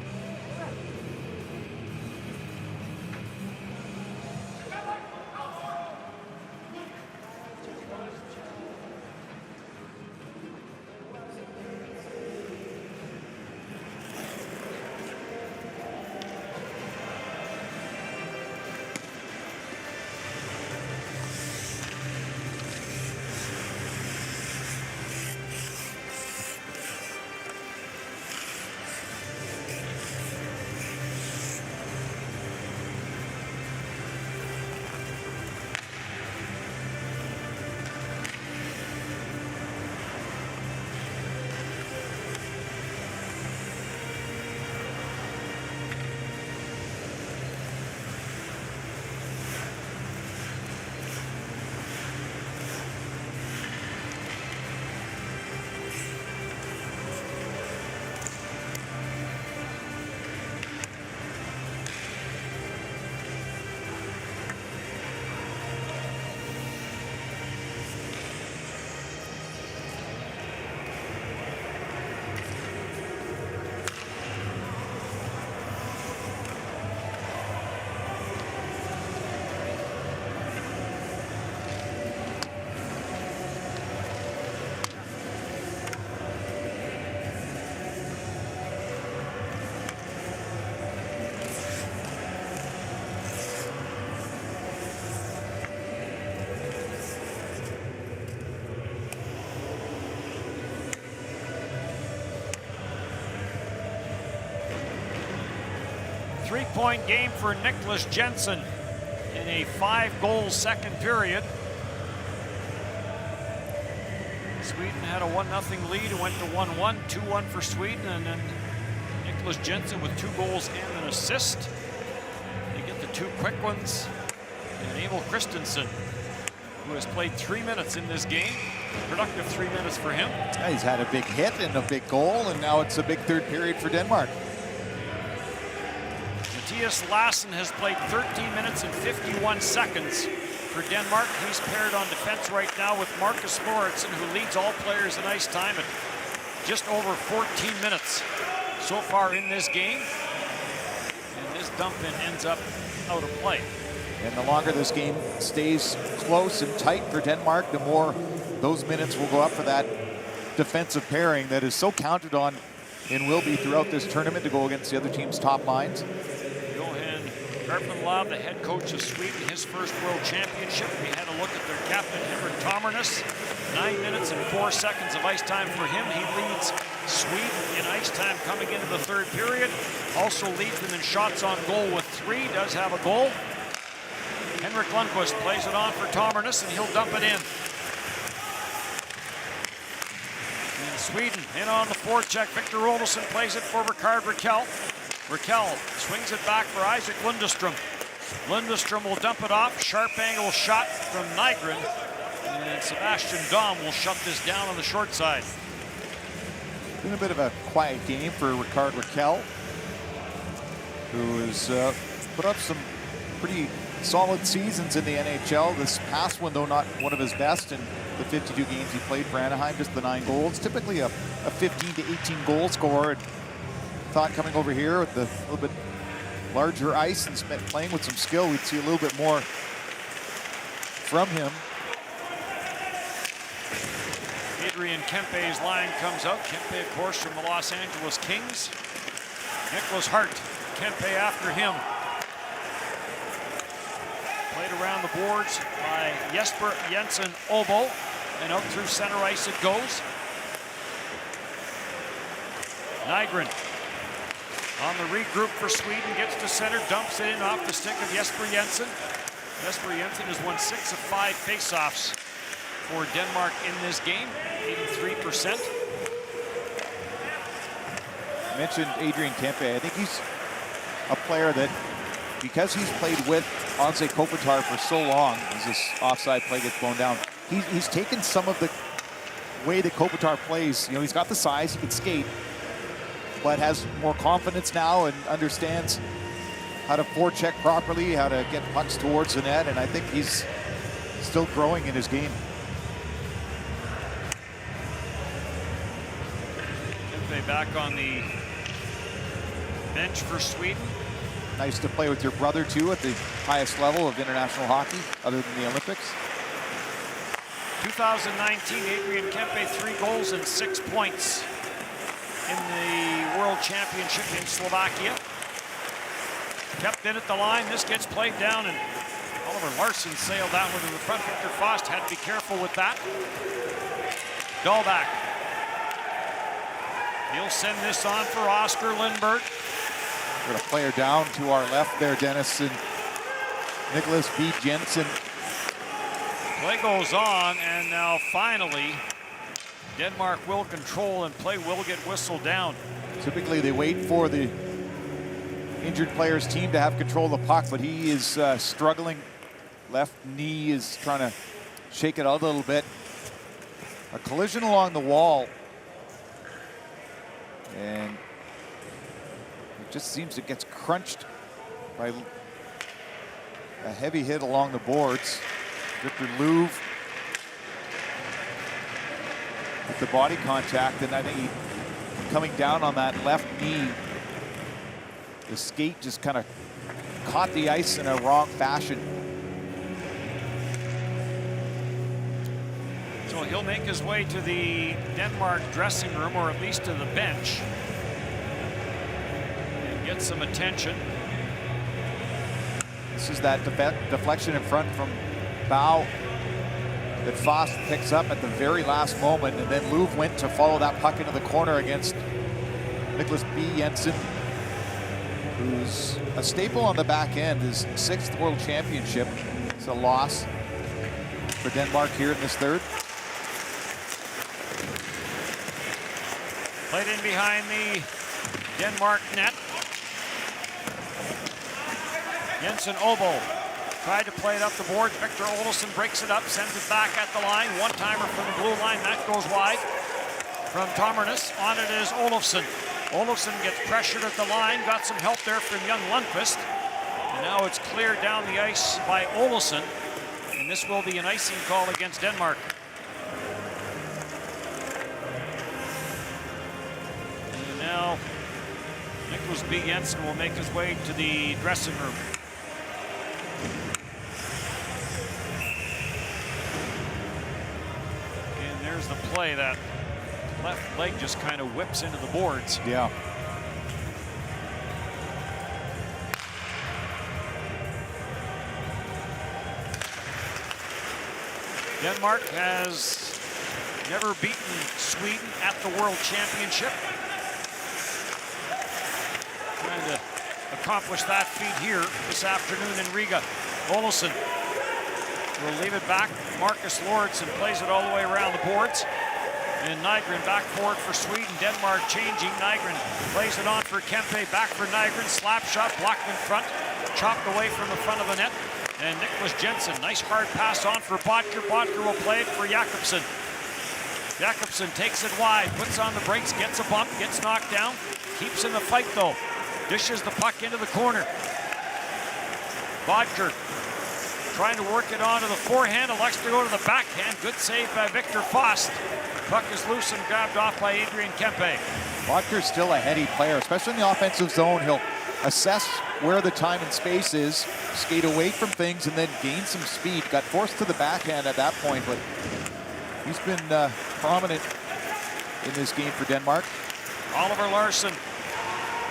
3-point game for Nicholas Jensen in a 5-goal second period. Sweden had a 1-0 lead and went to 1-1, 2-1 for Sweden, and then Nicholas Jensen with 2 goals and an assist. They get the 2 quick ones, and Emil Christensen, who has played 3 minutes in this game. Productive 3 minutes for him. Yeah, he's had a big hit and a big goal, and now it's a big third period for Denmark. Mathias Lassen has played 13 minutes and 51 seconds for Denmark. He's paired on defense right now with Marcus Lauritsen, who leads all players in ice time at just over 14 minutes so far in this game. And this dump-in ends up out of play. And the longer this game stays close and tight for Denmark, the more those minutes will go up for that defensive pairing that is so counted on and will be throughout this tournament to go against the other team's top lines. Johan Garpenlöv, the head coach of Sweden, his first World Championship. We had a look at their captain, Henrik Tomarnis. 9 minutes and 4 seconds of ice time for him. He leads Sweden in ice time coming into the third period. Also leads them in shots on goal with 3, does have a goal. Henrik Lundqvist plays it on for Tomarnis, and he'll dump it in. And Sweden in on the forecheck. Victor Olsson plays it for Rickard Rakell. Rakell swings it back for Isaac Lundestrom. Lundestrom will dump it off. Sharp angle shot from Nygren. And Sebastian Dahm will shut this down on the short side. Been a bit of a quiet game for Rickard Rakell, who has put up some pretty solid seasons in the NHL. This past one, though, not one of his best in the 52 games he played for Anaheim, just the 9 goals. Typically a 15 to 18 goal scorer. And thought coming over here with the little bit larger ice and playing with some skill, we'd see a little bit more from him. Adrian Kempe's line comes out. Kempe, of course, from the Los Angeles Kings. Nicholas Hart, Kempe after him. Played around the boards by Jesper Jensen Obo, and out through center ice it goes. Nygren on the regroup for Sweden, gets to center, dumps it in off the stick of Jesper Jensen. Jesper Jensen has won 6 of 5 faceoffs for Denmark in this game, 83%. I mentioned Adrian Kempe. I think he's a player that, because he's played with Anze Kopitar for so long, as this offside play gets blown down, he's taken some of the way that Kopitar plays. You know, he's got the size, he can skate, but has more confidence now and understands how to forecheck properly, how to get pucks towards the net, and I think he's still growing in his game. Kempe back on the bench for Sweden. Nice to play with your brother too at the highest level of international hockey, other than the Olympics. 2019, Adrian Kempe, 3 goals and 6 points in the World Championship in Slovakia. Kept in at the line. This gets played down, and Oliver Larsson sailed that one to the front. Victor Fost had to be careful with that. Dahlback. He'll send this on for Oscar Lindberg. We're going to play her down to our left there, Dennis, and Nicholas B. Jensen. Play goes on, and now finally, Denmark will control and play will get whistled down. Typically, they wait for the injured player's team to have control of the puck, but he is struggling. Left knee is trying to shake it out a little bit. A collision along the wall. And it just seems it gets crunched by a heavy hit along the boards. Victor Louvre with the body contact, and I think he coming down on that left knee. The skate just kind of caught the ice in a wrong fashion. So he'll make his way to the Denmark dressing room, or at least to the bench, and get some attention. This is that deflection in front from Bow that Fost picks up at the very last moment, and then Louvre went to follow that puck into the corner against Nicholas B. Jensen, who's a staple on the back end. His 6th World Championship. It's a loss for Denmark here in this third. Played in behind the Denmark net. Jensen Obo tried to play it up the board. Victor Olofsson breaks it up, sends it back at the line. One-timer from the blue line. That goes wide from Tomernes. On it is Olofsson. Olofsson gets pressured at the line. Got some help there from young Lundqvist. And now it's cleared down the ice by Olofsson. And this will be an icing call against Denmark. And now Nicholas B. Jensen will make his way to the dressing room. And there's the play. That left leg just kind of whips into the boards. Yeah. Denmark has never beaten Sweden at the World Championship. Trying to accomplish that feat here this afternoon in Riga. Olofsson will leave it back. Marcus Lordsson plays it all the way around the boards. And Nygren back forward for Sweden. Denmark changing. Nygren plays it on for Kempe. Back for Nygren. Slap shot blocked in front. Chopped away from the front of the net. And Nicholas Jensen, nice hard pass on for Bodker. Bodker will play it for Jakobsen. Jakobsen takes it wide, puts on the brakes, gets a bump, gets knocked down, keeps in the fight though. Dishes the puck into the corner. Bodker trying to work it onto the forehand, elects to go to the backhand. Good save by Victor Fost. Puck is loose and grabbed off by Adrian Kempe. Bodker's still a heady player, especially in the offensive zone. He'll assess where the time and space is, skate away from things, and then gain some speed. Got forced to the backhand at that point, but he's been prominent in this game for Denmark. Oliver Larsson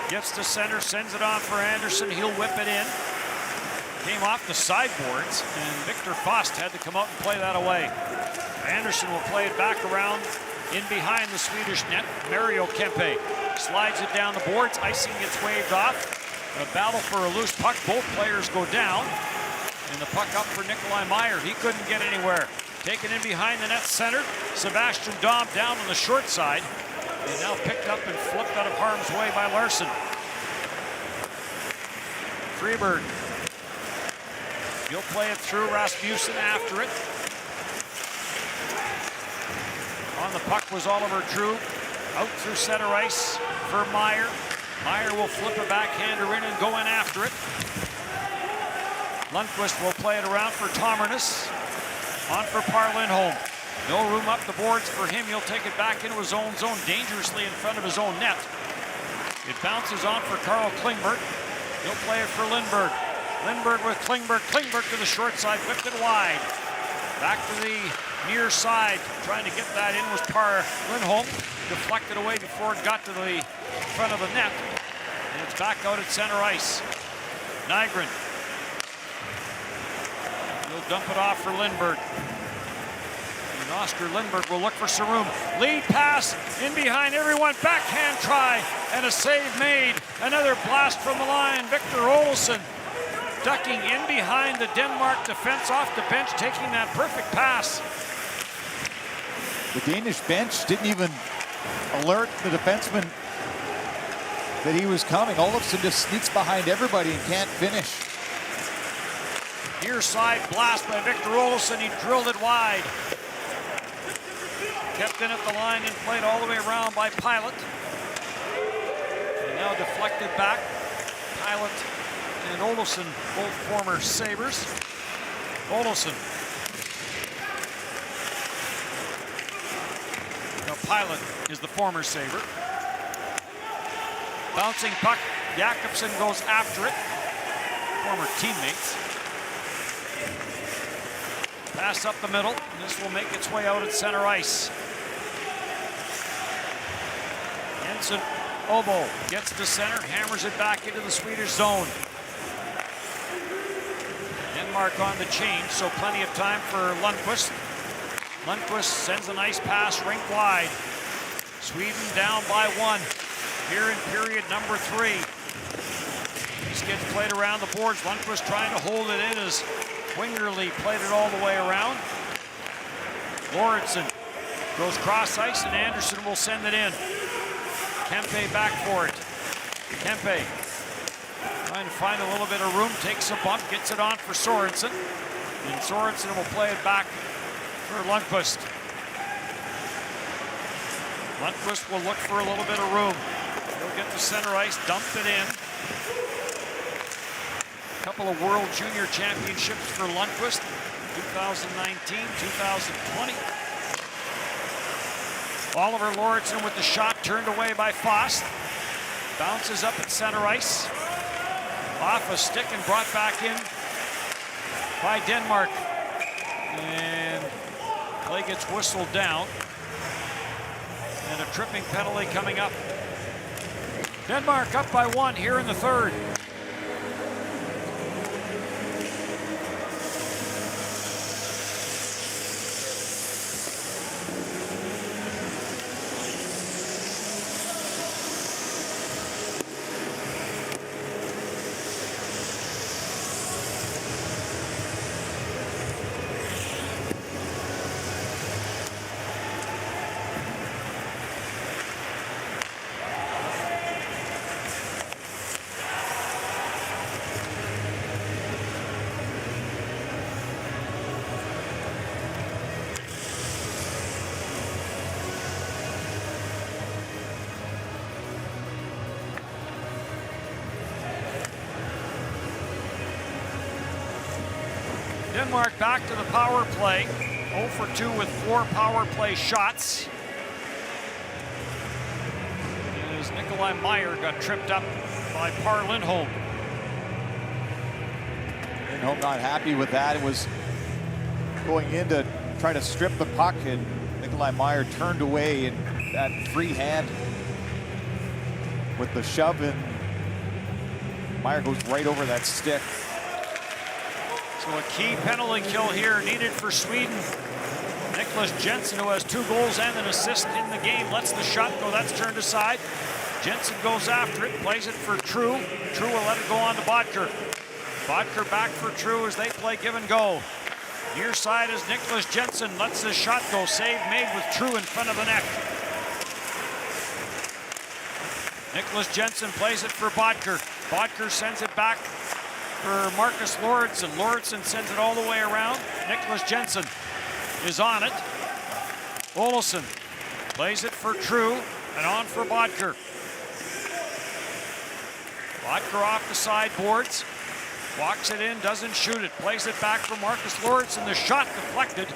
gets to center, sends it on for Anderson. He'll whip it in. Came off the sideboards, and Victor Fost had to come out and play that away. Anderson will play it back around in behind the Swedish net. Mario Kempe slides it down the boards. Icing gets waved off. A battle for a loose puck. Both players go down. And the puck up for Nikolai Meyer. He couldn't get anywhere. Taken in behind the net center. Sebastian Dom down on the short side. And now picked up and flipped out of harm's way by Larsson. Freeberg. He'll play it through. Rasmussen after it. On the puck was Oliver Drew. Out through center ice for Meyer. Meyer will flip a backhander in and go in after it. Lundqvist will play it around for Tomernes. On for Parlin-Holm. No room up the boards for him. He'll take it back into his own zone, dangerously in front of his own net. It bounces on for Carl Klingberg. He'll play it for Lindbergh. Lindbergh with Klingberg. Klingberg to the short side, whipped it wide. Back to the near side, trying to get that in was Lindholm. Deflected away before it got to the front of the net. And it's back out at center ice. Nygren. He'll dump it off for Lindbergh. And Oscar Lindbergh will look for Sarum. Lead pass in behind everyone. Backhand try and a save made. Another blast from the line. Victor Olsson ducking in behind the Denmark defense off the bench, taking that perfect pass. The Danish bench didn't even alert the defenseman that he was coming. Olofsson just sneaks behind everybody and can't finish. Near side blast by Victor Olsson. He drilled it wide. Kept in at the line and played all the way around by Pilot. And now deflected back. Pilot and Olofsson, both former Sabres. Olofsson. Now Pilot is the former Sabre. Bouncing puck. Jakobsen goes after it. Former teammates. Pass up the middle. And this will make its way out at center ice. Jensen Obo gets to center, hammers it back into the Swedish zone. Denmark on the change, so plenty of time for Lundqvist. Lundqvist sends a nice pass rink wide. Sweden down by 1 here in period number 3. This gets played around the boards. Lundqvist trying to hold it in as Wingerly played it all the way around. Lorentzen goes cross ice and Anderson will send it in. Kempe back for it. Kempe trying to find a little bit of room, takes a bump, gets it on for Sorensen. And Sorensen will play it back for Lundqvist. Lundqvist will look for a little bit of room. He'll get to center ice, dump it in. A couple of World Junior Championships for Lundqvist, 2019, 2020. Oliver Lorentzen with the shot turned away by Fost. Bounces up at center ice. Off a stick and brought back in by Denmark. And play gets whistled down. And a tripping penalty coming up. Denmark up by 1 here in the third. Denmark back to the power play. 0 for 2 with 4 power play shots. As Nikolai Meyer got tripped up by Par Lindholm. Lindholm not happy with that. It was going in to try to strip the puck, and Nikolai Meyer turned away, and that free hand with the shove, and Meyer goes right over that stick. So a key penalty kill here needed for Sweden. Niklas Jensen, who has 2 goals and an assist in the game, lets the shot go. That's turned aside. Jensen goes after it, plays it for True. True will let it go on to Bodker. Bodker back for True as they play give and go. Near side is Niklas Jensen, lets the shot go. Save made with True in front of the net. Niklas Jensen plays it for Bodker. Bodker sends it back for Marcus Lorentzen. Lorentzen sends it all the way around. Niklas Jensen is on it. Olofsson plays it for True and on for Bodker. Bodker off the sideboards. Walks it in, doesn't shoot it. Plays it back for Marcus Lorentzen. The shot deflected.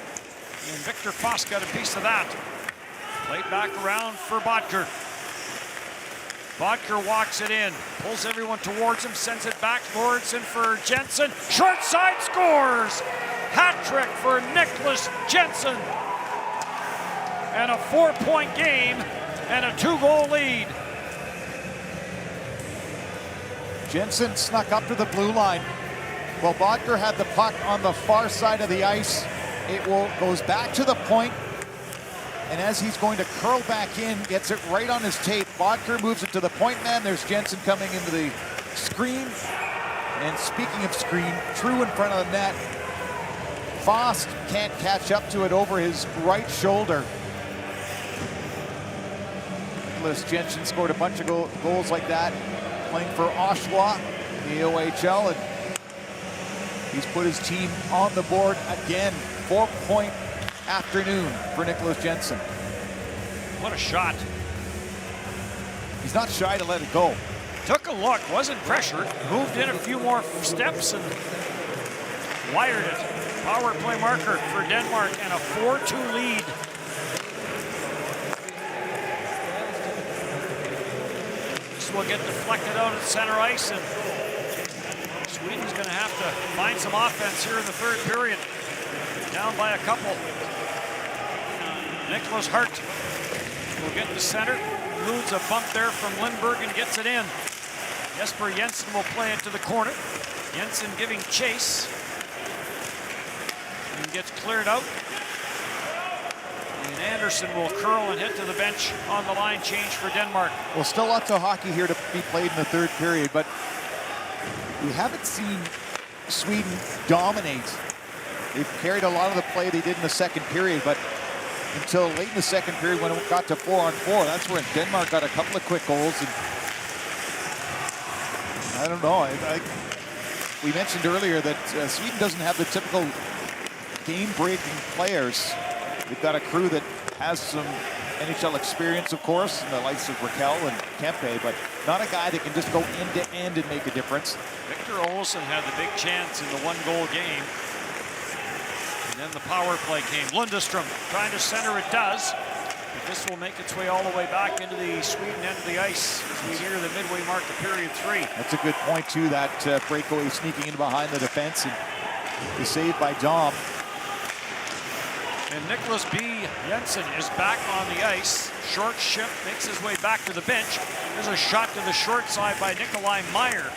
And Victor Foss got a piece of that. Played back around for Bodker. Bodker walks it in, pulls everyone towards him, sends it back. Lauritsen for Jensen. Short side scores! Hat trick for Nicholas Jensen. And a 4-point game and a 2-goal lead. Jensen snuck up to the blue line. Well, Bodker had the puck on the far side of the ice. It goes back to the point, and as he's going to curl back in, gets it right on his tape. Bodker moves it to the point man. There's Jensen coming into the screen. And speaking of screen, true in front of the net. Foss can't catch up to it over his right shoulder. Nicholas Jensen scored a bunch of goals like that, playing for Oshawa in the OHL, and he's put his team on the board again. 4-point afternoon for Nicholas Jensen. What a shot. He's not shy to let it go. Took a look, wasn't pressured, moved in a few more steps and wired it. Power play marker for Denmark and a 4-2 lead. This will get deflected out at center ice, and Sweden's going to have to find some offense here in the third period. Down by a couple. Nicholas Hart will get the center. Eludes a bump there from Lindberg and gets it in. Jesper Jensen will play it to the corner. Jensen giving chase. And gets cleared out. And Anderson will curl and head to the bench on the line change for Denmark. Well, still lots of hockey here to be played in the third period, but we haven't seen Sweden dominate. They've carried a lot of the play they did in the second period, but until late in the second period when it got to 4-on-4, that's when Denmark got a couple of quick goals. And I don't know. We mentioned earlier that Sweden doesn't have the typical game-breaking players. They've got a crew that has some NHL experience, of course, and the likes of Raquel and Kempe, but not a guy that can just go end-to-end and make a difference. Victor Olsen had the big chance in the one-goal game. And then the power play came. Lundestrom trying to center, it does. But this will make its way all the way back into the Sweden end of the ice as we near the midway mark of period 3. That's a good point, too, that breakaway sneaking in behind the defense and the save by Dom. And Nicholas B. Jensen is back on the ice. Short shift, makes his way back to the bench. There's a shot to the short side by Nikolai Meyer.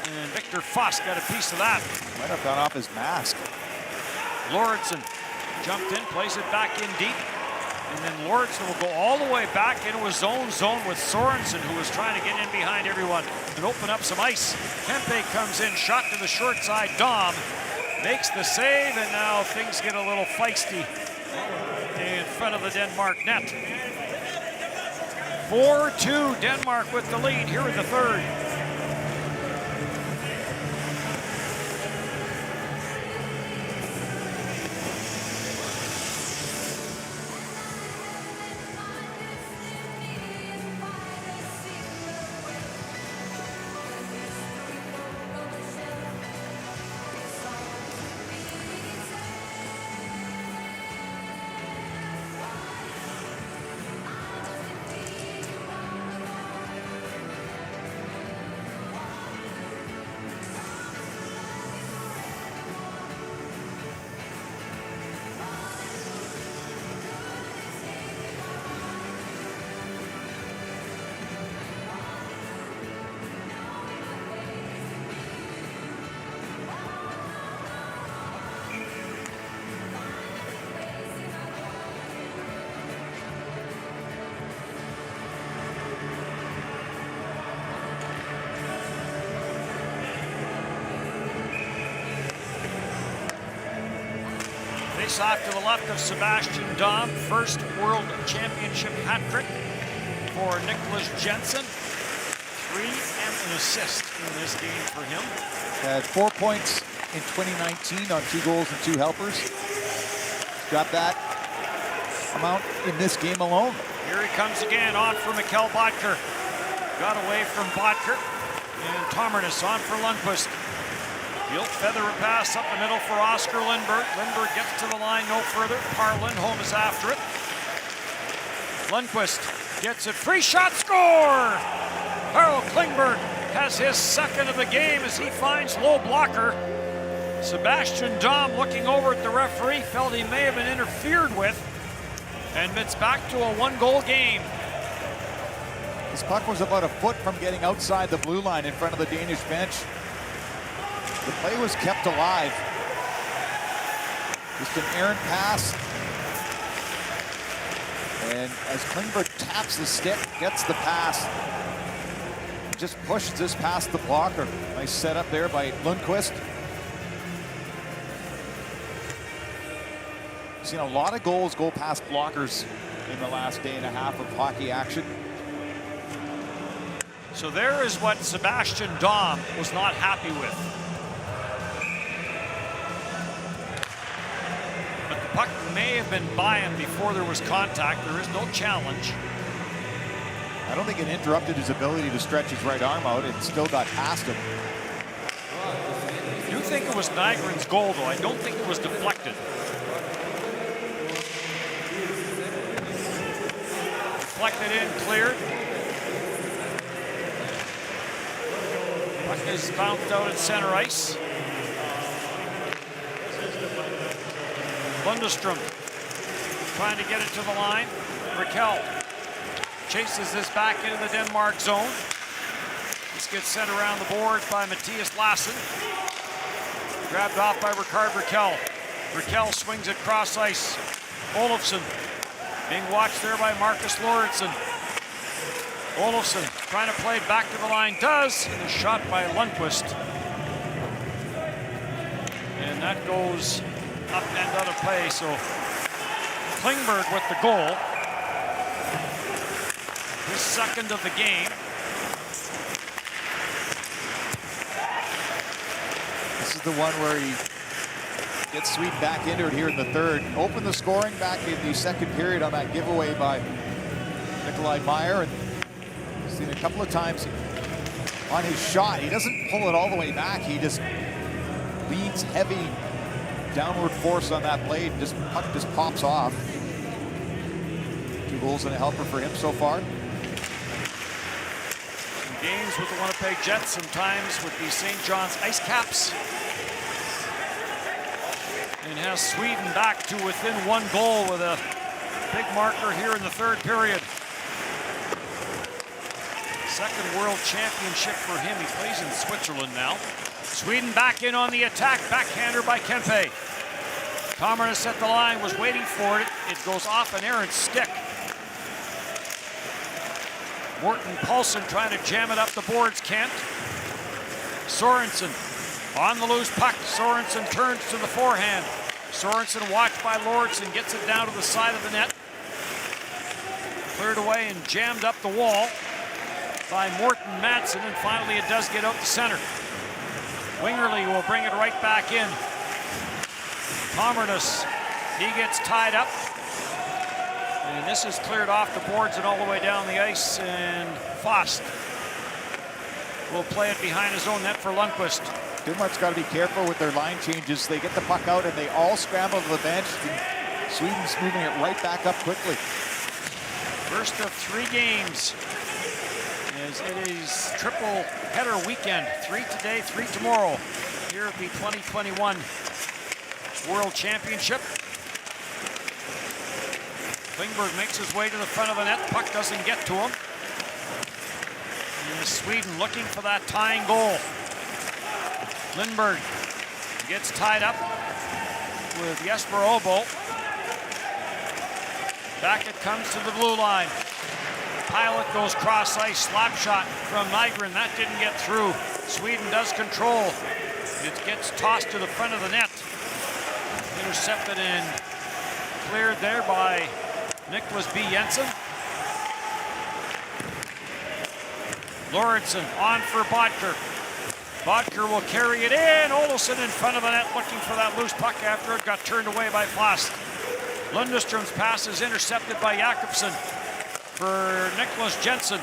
And Victor Foss got a piece of that. Might have gone off his mask. Lauritsen jumped in, plays it back in deep. And then Lauritsen will go all the way back into his own zone with Sorensen, who was trying to get in behind everyone and open up some ice. Kempe comes in, shot to the short side. Dom makes the save, and now things get a little feisty in front of the Denmark net. 4-2, Denmark with the lead here in the third. Off to the left of Sebastian Dom. First World Championship hat trick for Nicholas Jensen. 3 and an assist in this game for him. Had 4 points in 2019 on 2 goals and 2 helpers. Got that amount in this game alone. Here he comes again, on for Mikkel Bodker. Got away from Bodker. And Tomernes on for Lundqvist. He'll feather a pass up the middle for Oscar Lindberg. Lindberg gets to the line no further. Par Lindholm is after it. Lundqvist gets it. Free shot, score! Carl Klingberg has his second of the game as he finds low blocker. Sebastian Dom, looking over at the referee, felt he may have been interfered with, and it's back to a one-goal game. This puck was about a foot from getting outside the blue line in front of the Danish bench. The play was kept alive. Just an errant pass. And as Klingberg taps the stick, gets the pass, just pushes this past the blocker. Nice setup there by Lundqvist. Seen a lot of goals go past blockers in the last day and a half of hockey action. So there is what Sebastian Dom was not happy with. But the puck may have been by him before there was contact. There is no challenge. I don't think it interrupted his ability to stretch his right arm out. It still got past him. I do think it was Nygren's goal, though. I don't think it was deflected. Deflected in, cleared. Puck is bounced out at center ice. Lundestrom trying to get it to the line. Raquel chases this back into the Denmark zone. This gets sent around the boards by Matthias Lassen. Grabbed off by Rickard Raquel. Raquel swings it cross ice. Olofsson being watched there by Marcus Lorentzen. Olofsson trying to play it back to the line. Does. And a shot by Lundqvist. And that goes up and out of play. So Klingberg with the goal. His second of the game. This is the one where he gets Sweden back into it here in the third. Opened the scoring back in the second period on that giveaway by Nikolai Meyer. And seen a couple of times on his shot. He doesn't pull it all the way back. He just leans heavy downward force on that blade. Puck just pops off. 2 goals and a helper for him so far. Games with the Winnipeg Jets, sometimes with the St. John's Ice Caps. And has Sweden back to within 1 goal with a big marker here in the third period. Second World Championship for him. He plays in Switzerland now. Sweden back in on the attack. Backhander by Kempe. Commerce at the line, was waiting for it. It goes off an errant stick. Morten Paulson trying to jam it up the boards, Kent. Sorensen on the loose puck. Sorensen turns to the forehand. Sorensen watched by Lordson, gets it down to the side of the net. Cleared away and jammed up the wall by Morten Madsen, and finally it does get out to center. Wingerly will bring it right back in. Commernus, he gets tied up. And this is cleared off the boards and all the way down the ice, and Fost will play it behind his own net for Lundqvist. Denmark's got to be careful with their line changes. They get the puck out and they all scramble to the bench. And Sweden's moving it right back up quickly. First of 3 games, as it is triple header weekend. 3 today, 3 tomorrow. Here at the 2021 World Championship. Klingberg makes his way to the front of the net. Puck doesn't get to him. And Sweden looking for that tying goal. Lindberg gets tied up with Jesper Obo. Back it comes to the blue line. Pilot goes cross ice, slap shot from Nygren. That didn't get through. Sweden does control. It gets tossed to the front of the net. Intercepted and cleared there by Nicholas B. Jensen. Lorentzen on for Bodker. Bodker will carry it in. Olofsson in front of the net looking for that loose puck after it got turned away by Fost. Lundestrom's pass is intercepted by Jakobsen for Nicholas Jensen.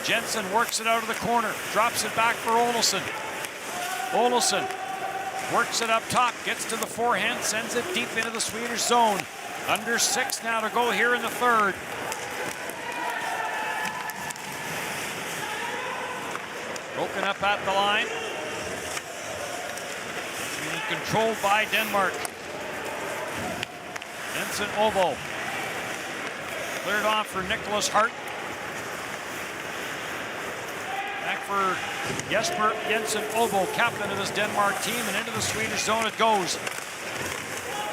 Jensen works it out of the corner, drops it back for Olofsson. Olofsson Works it up top, gets to the forehand, sends it deep into the Swedish zone. Under 6 now to go here in the third. Broken up at the line. Being controlled by Denmark. Jensen Ovo. Cleared off for Nicholas Hart. Back for Jesper Jensen Ovo, captain of this Denmark team, and into the Swedish zone it goes.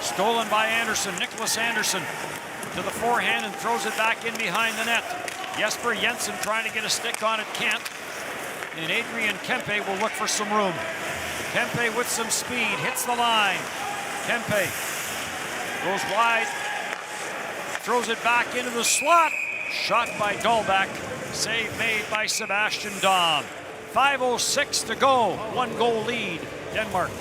Stolen by Anderson, Nicholas Anderson to the forehand and throws it back in behind the net. Jesper Jensen trying to get a stick on it, can't. And Adrian Kempe will look for some room. Kempe with some speed, hits the line. Kempe goes wide, throws it back into the slot. Shot by Dahlback, save made by Sebastian Dahm. 5:06 to go, 1-goal lead, Denmark.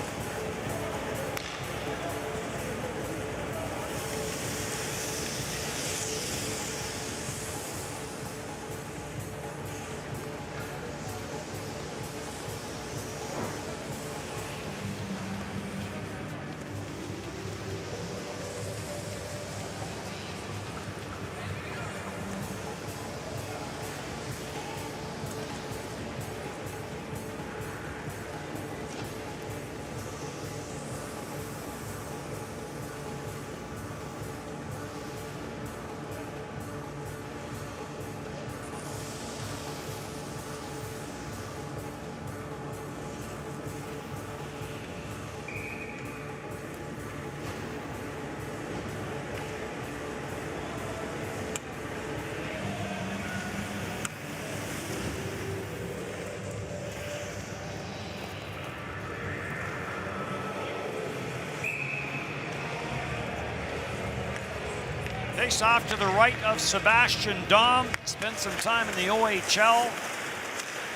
Face off to the right of Sebastian Dahm. Spent some time in the OHL,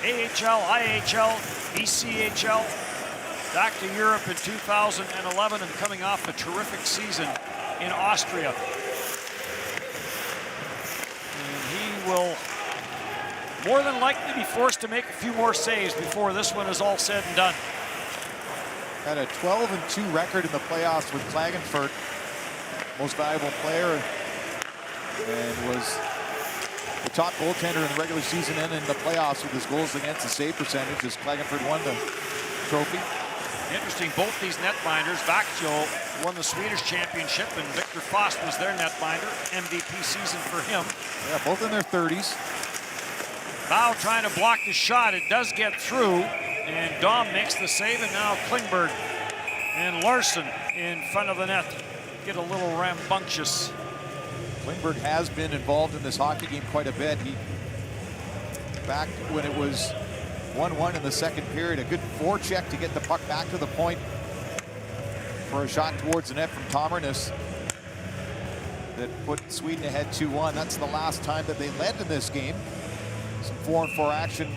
AHL, IHL, ECHL. Back to Europe in 2011 and coming off a terrific season in Austria. And he will more than likely be forced to make a few more saves before this one is all said and done. Had a 12-2 record in the playoffs with Klagenfurt. Most valuable player, and was the top goaltender in the regular season and in the playoffs with his goals against the save percentage as Klagenfurt won the trophy. Interesting, both these netminders, Vaktio won the Swedish championship and Victor Fost was their netminder. MVP season for him. Yeah, both in their 30s. Bow trying to block the shot. It does get through, and Dahm makes the save, and now Klingberg and Larson in front of the net get a little rambunctious. Klingberg has been involved in this hockey game quite a bit. He, back when it was 1-1 in the second period, a good forecheck to get the puck back to the point for a shot towards the net from Tomernes that put Sweden ahead 2-1. That's the last time that they led in this game. Some 4-on-4 action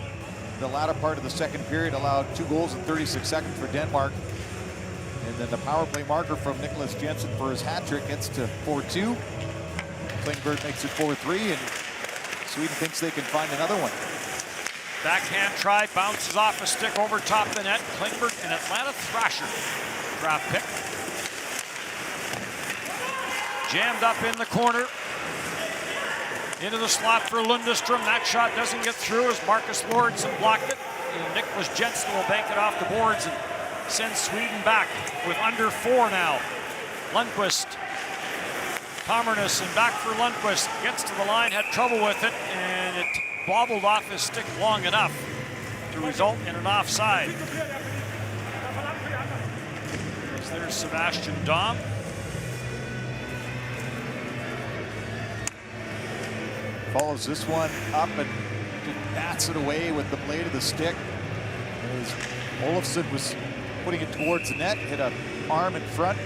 the latter part of the second period allowed 2 goals in 36 seconds for Denmark. And then the power play marker from Nicholas Jensen for his hat trick gets to 4-2. Klingberg makes it 4-3, and Sweden thinks they can find another one. Backhand try, bounces off a stick over top the net. Klingberg, an Atlanta Thrasher draft pick. Jammed up in the corner. Into the slot for Lundestrom. That shot doesn't get through as Marcus Lordsson blocked it. And Nicholas Jensen will bank it off the boards and send Sweden back with under 4 now. Lundqvist, Tomernes, and back for Lundqvist. Gets to the line, had trouble with it, and it bobbled off his stick long enough to result in an offside. There's Sebastian Dahm. Follows this one up and bats it away with the blade of the stick. As Olofsson was putting it towards the net, hit an arm in front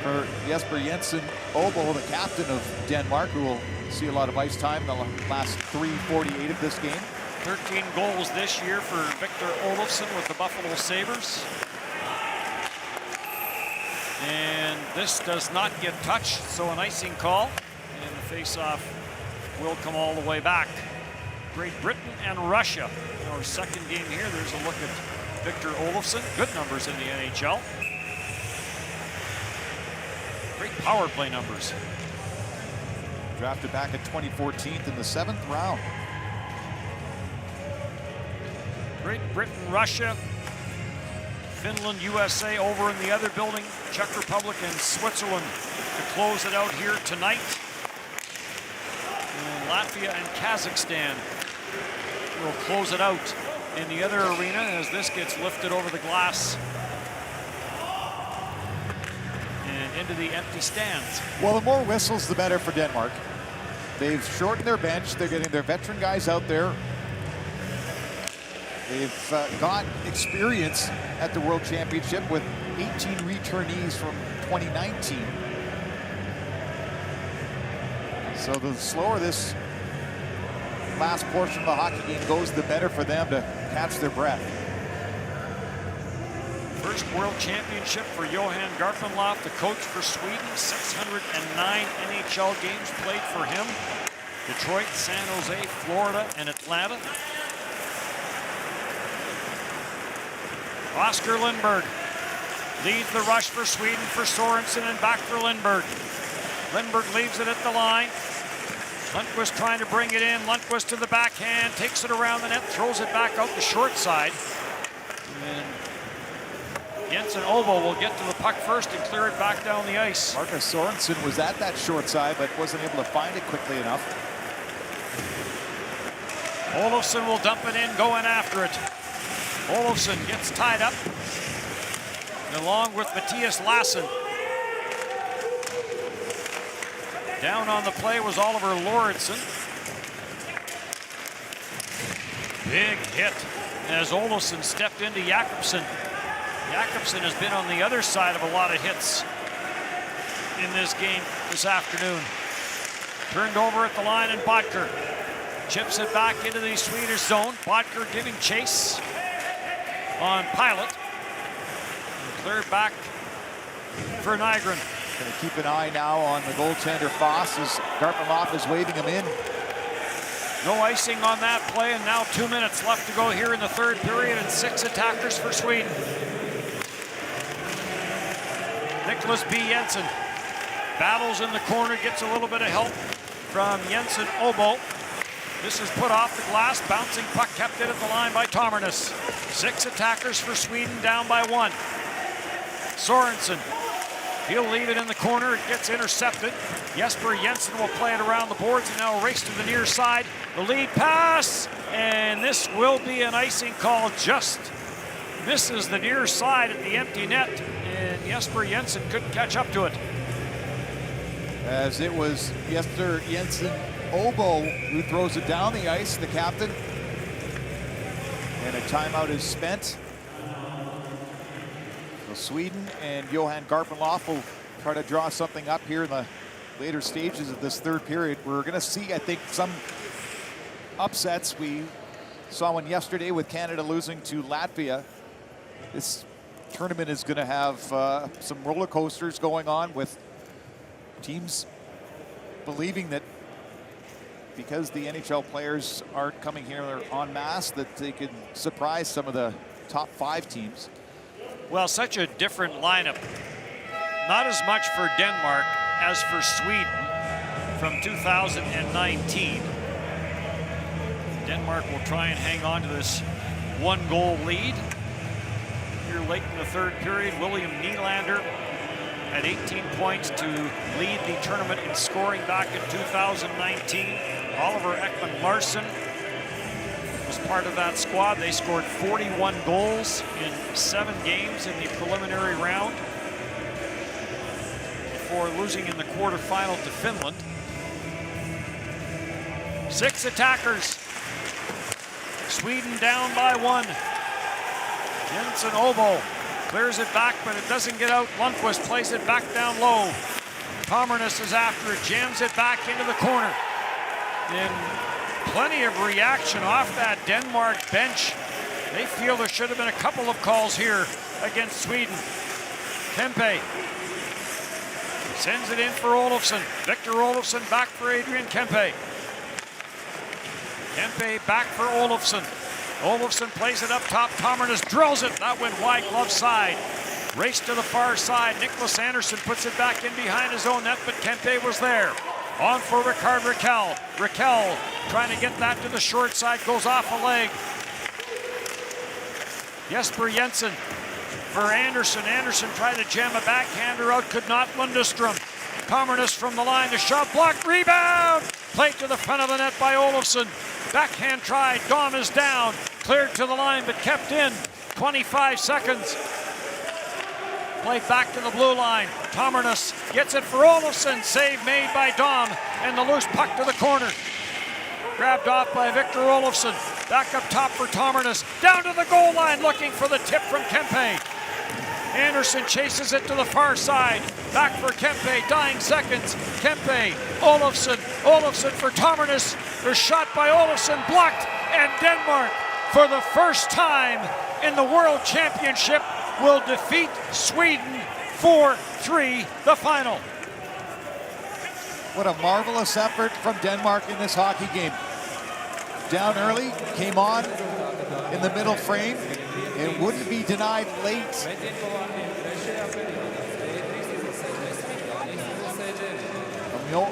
for Jesper Jensen Obo, the captain of Denmark, who will see a lot of ice time in the last 3:48 of this game. 13 goals this year for Victor Olofsson with the Buffalo Sabres. And this does not get touched, so an icing call. And the face-off will come all the way back. Great Britain and Russia. Our second game here, there's a look at Victor Olofsson. Good numbers in the NHL. Great power play numbers. Drafted back in 2014 in the 7th round. Great Britain, Russia, Finland, USA over in the other building. Czech Republic and Switzerland to close it out here tonight. And Latvia and Kazakhstan will close it out in the other arena as this gets lifted over the glass and into the empty stands. Well, the more whistles, the better for Denmark. They've shortened their bench. They're getting their veteran guys out there. They've got experience at the World Championship with 18 returnees from 2019. So the slower this last portion of the hockey game goes, the better for them to catch their breath. First World Championship for Johan Garpenlöv, the coach for Sweden. 609 NHL games played for him. Detroit, San Jose, Florida, and Atlanta. Oscar Lindberg leads the rush for Sweden for Sorensen and back for Lindberg. Lindberg leaves it at the line. Lundqvist trying to bring it in. Lundqvist to the backhand, takes it around the net, throws it back out the short side. And Jensen Obo will get to the puck first and clear it back down the ice. Marcus Sorensen was at that short side, but wasn't able to find it quickly enough. Olofsson will dump it in, going after it. Olofsson gets tied up, along with Matthias Lassen. Down on the play was Oliver Lauritsen. Big hit as Olofsson stepped into Jakobsen. Jakobsen has been on the other side of a lot of hits in this game this afternoon. Turned over at the line, and Bodker chips it back into the Swedish zone. Bodker giving chase on Pilot. And cleared back for Nygren. Going to keep an eye now on the goaltender Foss as Garpenlöv is waving him in. No icing on that play, and now 2 minutes left to go here in the third period, and 6 attackers for Sweden. Nicholas B. Jensen battles in the corner, gets a little bit of help from Jensen Obo. This is put off the glass, bouncing puck kept in at the line by Tomarnis. 6 attackers for Sweden, down by 1. Sorensen, he'll leave it in the corner, it gets intercepted. Jesper Jensen will play it around the boards and now race to the near side. The lead pass, and this will be an icing call. Just misses the near side at the empty net, and Jesper Jensen couldn't catch up to it. As it was Jesper Jensen Obo who throws it down the ice, the captain. And a timeout is spent. So Sweden and Johan Garpenlöv will try to draw something up here in the later stages of this third period. We're going to see, I think, some upsets. We saw one yesterday with Canada losing to Latvia. This tournament is going to have some roller coasters going on with teams believing that because the NHL players aren't coming here en masse, that they can surprise some of the top 5 teams. Well, such a different lineup. Not as much for Denmark as for Sweden from 2019. Denmark will try and hang on to this 1-goal lead. Here late in the third period, William Nylander had 18 points to lead the tournament in scoring back in 2019. Oliver Ekman-Larsson was part of that squad. They scored 41 goals in 7 games in the preliminary round before losing in the quarterfinal to Finland. 6 attackers. Sweden down by 1. Jensen Obo clears it back, but it doesn't get out. Lundqvist plays it back down low. Tomarnis is after it, jams it back into the corner. And plenty of reaction off that Denmark bench. They feel there should have been a couple of calls here against Sweden. Kempe sends it in for Olofsson. Victor Olofsson back for Adrian Kempe. Kempe back for Olofsson. Olofsson plays it up top. Tomernes drills it. That went wide glove side. Race to the far side. Nicholas Anderson puts it back in behind his own net, but Kempe was there. On for Rickard Rakell. Rakell trying to get that to the short side. Goes off a leg. Jesper Jensen for Anderson. Anderson tried to jam a backhander out. Could not. Lundestrom. Tomernes from the line. The shot blocked. Rebound. Played to the front of the net by Olofsson. Backhand tried. Dom is down. Cleared to the line, but kept in. 25 seconds. Play back to the blue line. Tomernes gets it for Olofsson. Save made by Dom. And the loose puck to the corner. Grabbed off by Victor Olofsson. Back up top for Tomernes. Down to the goal line looking for the tip from Kempe. Anderson chases it to the far side. Back for Kempe. Dying seconds. Kempe. Olofsson. Olofsson for Tomernes. The shot by Olofsson blocked. And Denmark, for the first time in the World Championship, will defeat Sweden 4-3, the final. What a marvelous effort from Denmark in this hockey game. Down early, came on in the middle frame, and wouldn't be denied late.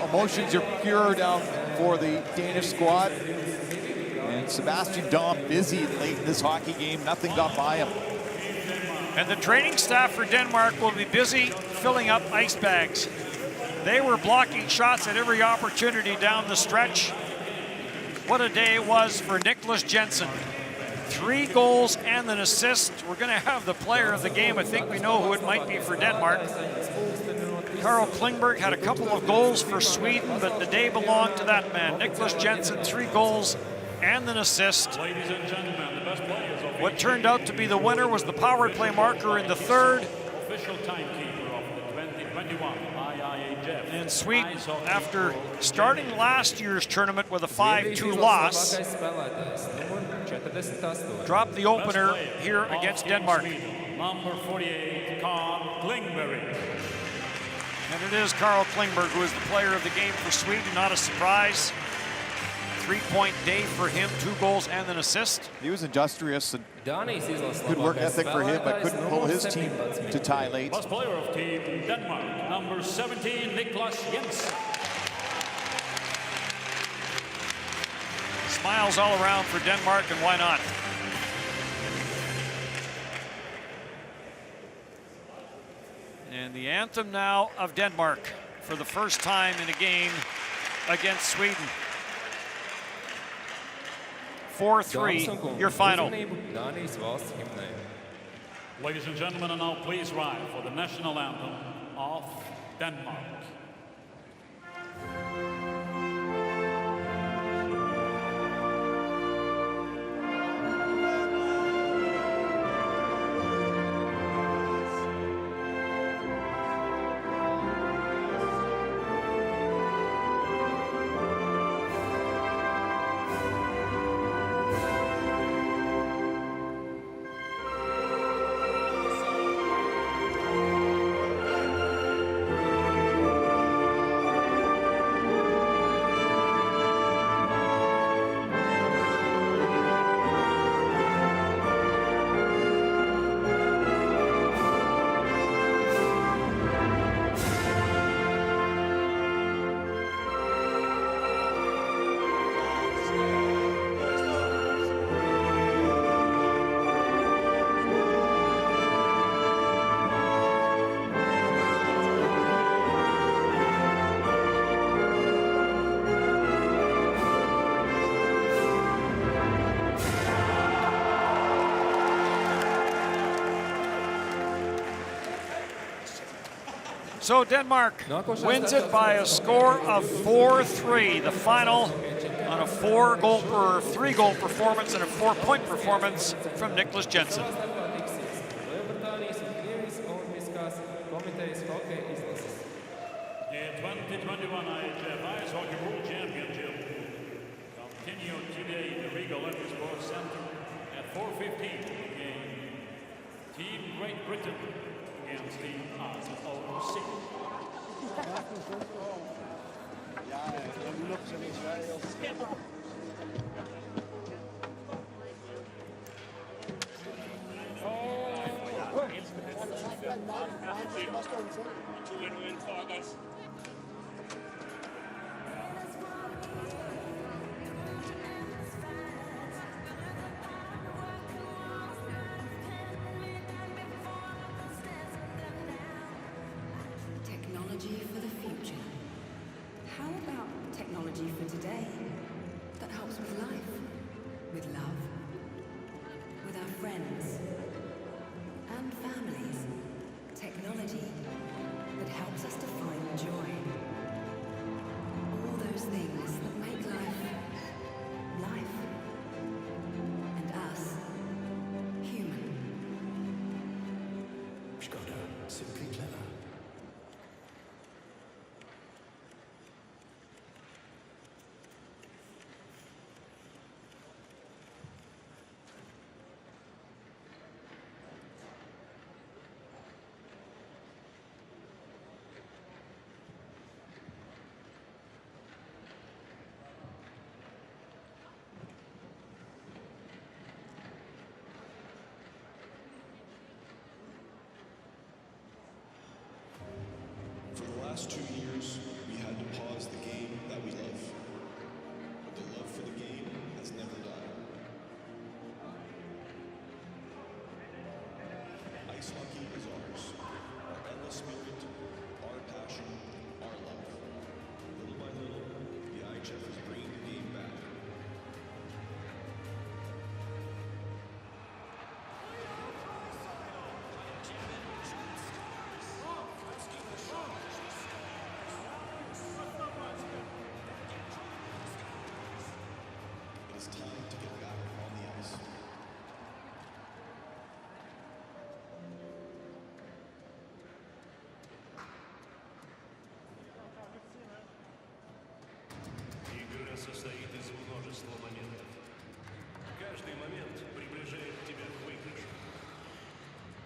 Emotions are pure down for the Danish squad. And Sebastian Dom busy late in this hockey game. Nothing got by him. And the training staff for Denmark will be busy filling up ice bags. They were blocking shots at every opportunity down the stretch. What a day it was for Nicholas Jensen. 3 goals and an assist. We're going to have the player of the game. I think we know who it might be for Denmark. Carl Klingberg had a couple of goals for Sweden, but the day belonged to that man. Nicholas Jensen, 3 goals and an assist. Ladies and gentlemen, the best players of What turned out to be the winner was the power play marker in the third. official timekeeper of the 2021 IIHF. And Sweden, after starting last year's tournament with a 5-2 loss, dropped the opener here against Denmark. Number 48, Carl Klingberg. And it is Carl Klingberg who is the player of the game for Sweden. Not a surprise. 3-point day for him, 2 goals and an assist. He was industrious and good work ethic for him, but couldn't pull his team to tie late. Best player of team Denmark, number 17, Niklas Jensen. Smiles all around for Denmark, and why not? And the anthem now of Denmark for the first time in a game against Sweden. 4-3, your final. Ladies and gentlemen, and now please rise for the national anthem of Denmark. So Denmark wins it by a score of 4-3. The final on a 3-goal performance and a 4-point performance from Nicholas Jensen. The 2021 IIHF Ice Hockey World Championship continued today in the Regal Olympic Sports Center at 4:15 game. Team Great Britain against Team IOC. Technology for the future. How about technology for today that helps with life, with love, with our friends and families? Technology that helps us to find joy. All those things that make life, life, and us human. Skoda, simply clever. For the last 2 years, we had to pause the game that we love. But the love for the game has never died. Ice hockey is ours. Our endless spirit, our passion, our love. Little by little, the IIHF is bringing the game back. It is time to get back on the ice. Игра состоит из множества моментов. Каждый момент приближает тебя к выигрышу.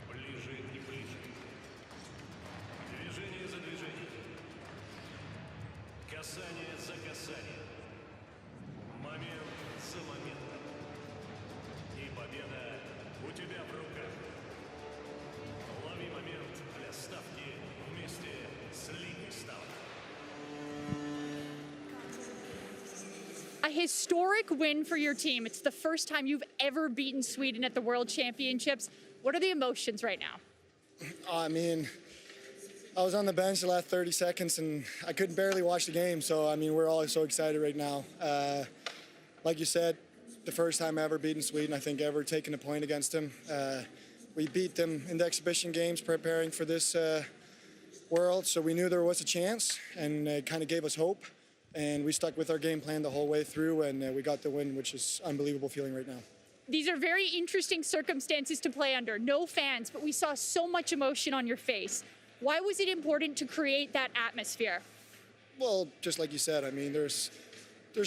Ближе и ближе. Движение за движением. Касание за касанием. Момент за моментом. И победа у тебя в руках. Лови момент для ставки вместе с Лигой ставок. A historic win for your team. It's the first time you've ever beaten Sweden at the World Championships. What are the emotions right now? I mean, I was on the bench the last 30 seconds and I couldn't barely watch the game. So, I mean, we're all so excited right now. Like you said, the first time ever beaten Sweden, I think ever taking a point against them. We beat them in the exhibition games preparing for this World. So we knew there was a chance and it kind of gave us hope. And we stuck with our game plan the whole way through and we got the win, which is unbelievable feeling right now. These are very interesting circumstances to play under. No fans, but we saw so much emotion on your face. Why was it important to create that atmosphere? Well, just like you said, I mean, there's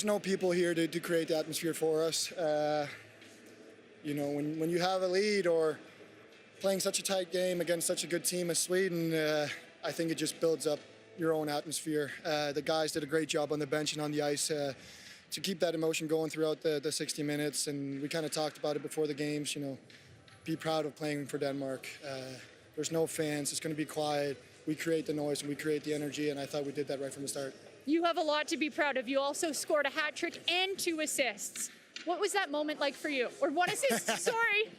no people here to create the atmosphere for us. You know, when you have a lead or playing such a tight game against such a good team as Sweden, I think it just builds up your own atmosphere. The guys did a great job on the bench and on the ice to keep that emotion going throughout the 60 minutes. And we kind of talked about it before the games, you know, be proud of playing for Denmark. There's no fans, it's going to be quiet. We create the noise and we create the energy, and I thought we did that right from the start. You have a lot to be proud of. You also scored a hat trick and 2 assists. What was that moment like for you? Or 1 assist, sorry.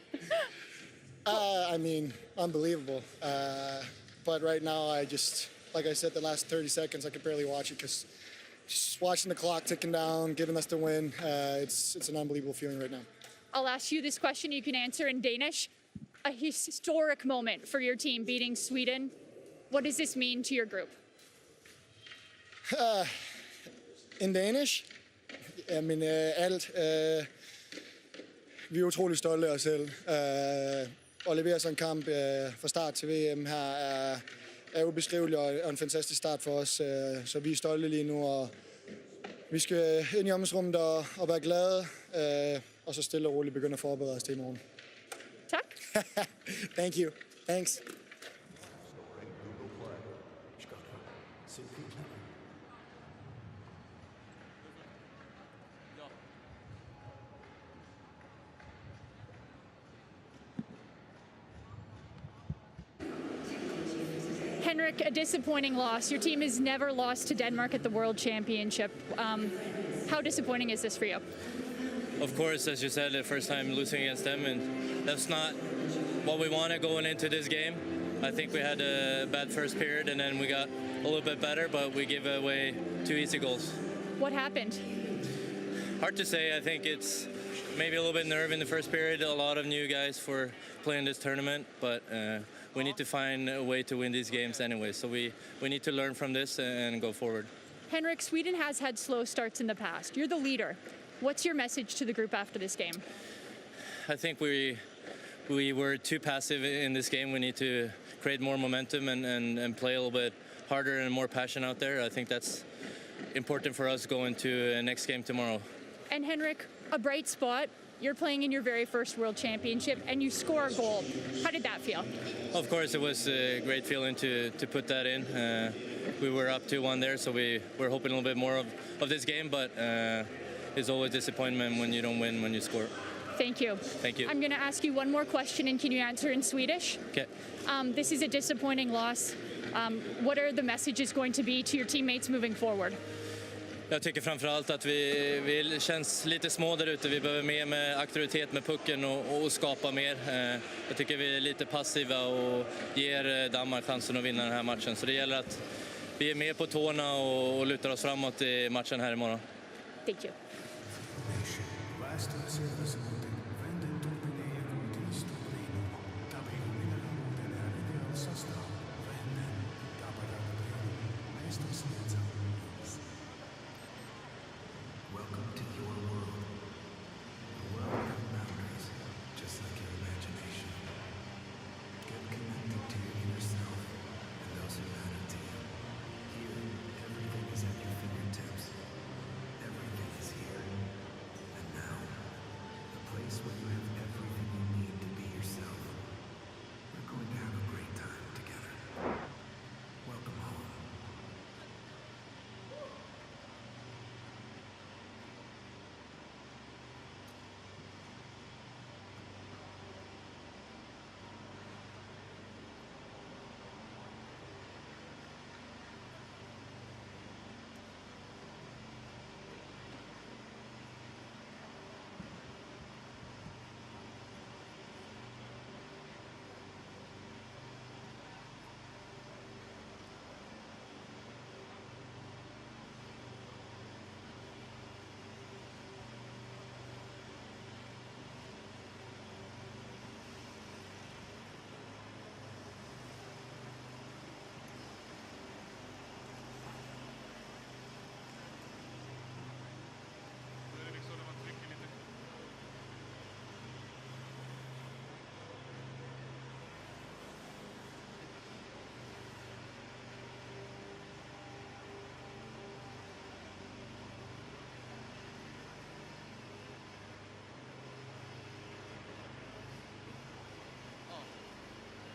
I mean, unbelievable. But right now, like I said, the last 30 seconds, I could barely watch it because just watching the clock ticking down, giving us the win, it's an unbelievable feeling right now. I'll ask you this question, you can answer in Danish. A historic moment for your team beating Sweden. What does this mean to your group? In Danish? I mean, alt. Vi er utrolig stolte af os selv. At levere sådan en kamp fra start til VM her er ubeskriveligt og en fantastisk start for os. Så vi er stolte lige nu, og vi skal ind i omklædningsrummet og være glade, og så stille og roligt begynde at forberede os til i morgen. Tak. Thank you. Thanks. Henrik, a disappointing loss. Your team has never lost to Denmark at the World Championship. How disappointing is this for you? Of course, as you said, the first time losing against them, and that's not what we wanted going into this game. I think we had a bad first period, and then we got a little bit better, but we gave away 2 easy goals. What happened? Hard to say. I think it's maybe a little bit nerve in the first period. A lot of new guys for playing this tournament, but we need to find a way to win these games anyway. So we need to learn from this and go forward. Henrik, Sweden has had slow starts in the past. You're the leader. What's your message to the group after this game? I think we were too passive in this game. We need to create more momentum and play a little bit harder and more passion out there. I think that's important for us going to next game tomorrow. And Henrik, a bright spot. You're playing in your very first World Championship and you score a goal. How did that feel? Of course, it was a great feeling to put that in. We were up 2-1 there, so we were hoping a little bit more of this game, but it's always disappointment when you don't win when you score. Thank you. Thank you. I'm going to ask you one more question, and can you answer in Swedish? Okay. This is a disappointing loss. What are the messages going to be to your teammates moving forward? Jag tycker framförallt att vi känns lite små där ute. Vi behöver mer med auktoritet med pucken och skapa mer. Jag tycker vi är lite passiva och ger Danmark chansen att vinna den här matchen. Så det gäller att vi är mer på tårna och lutar oss framåt i matchen här imorgon. Thank you. Last in service.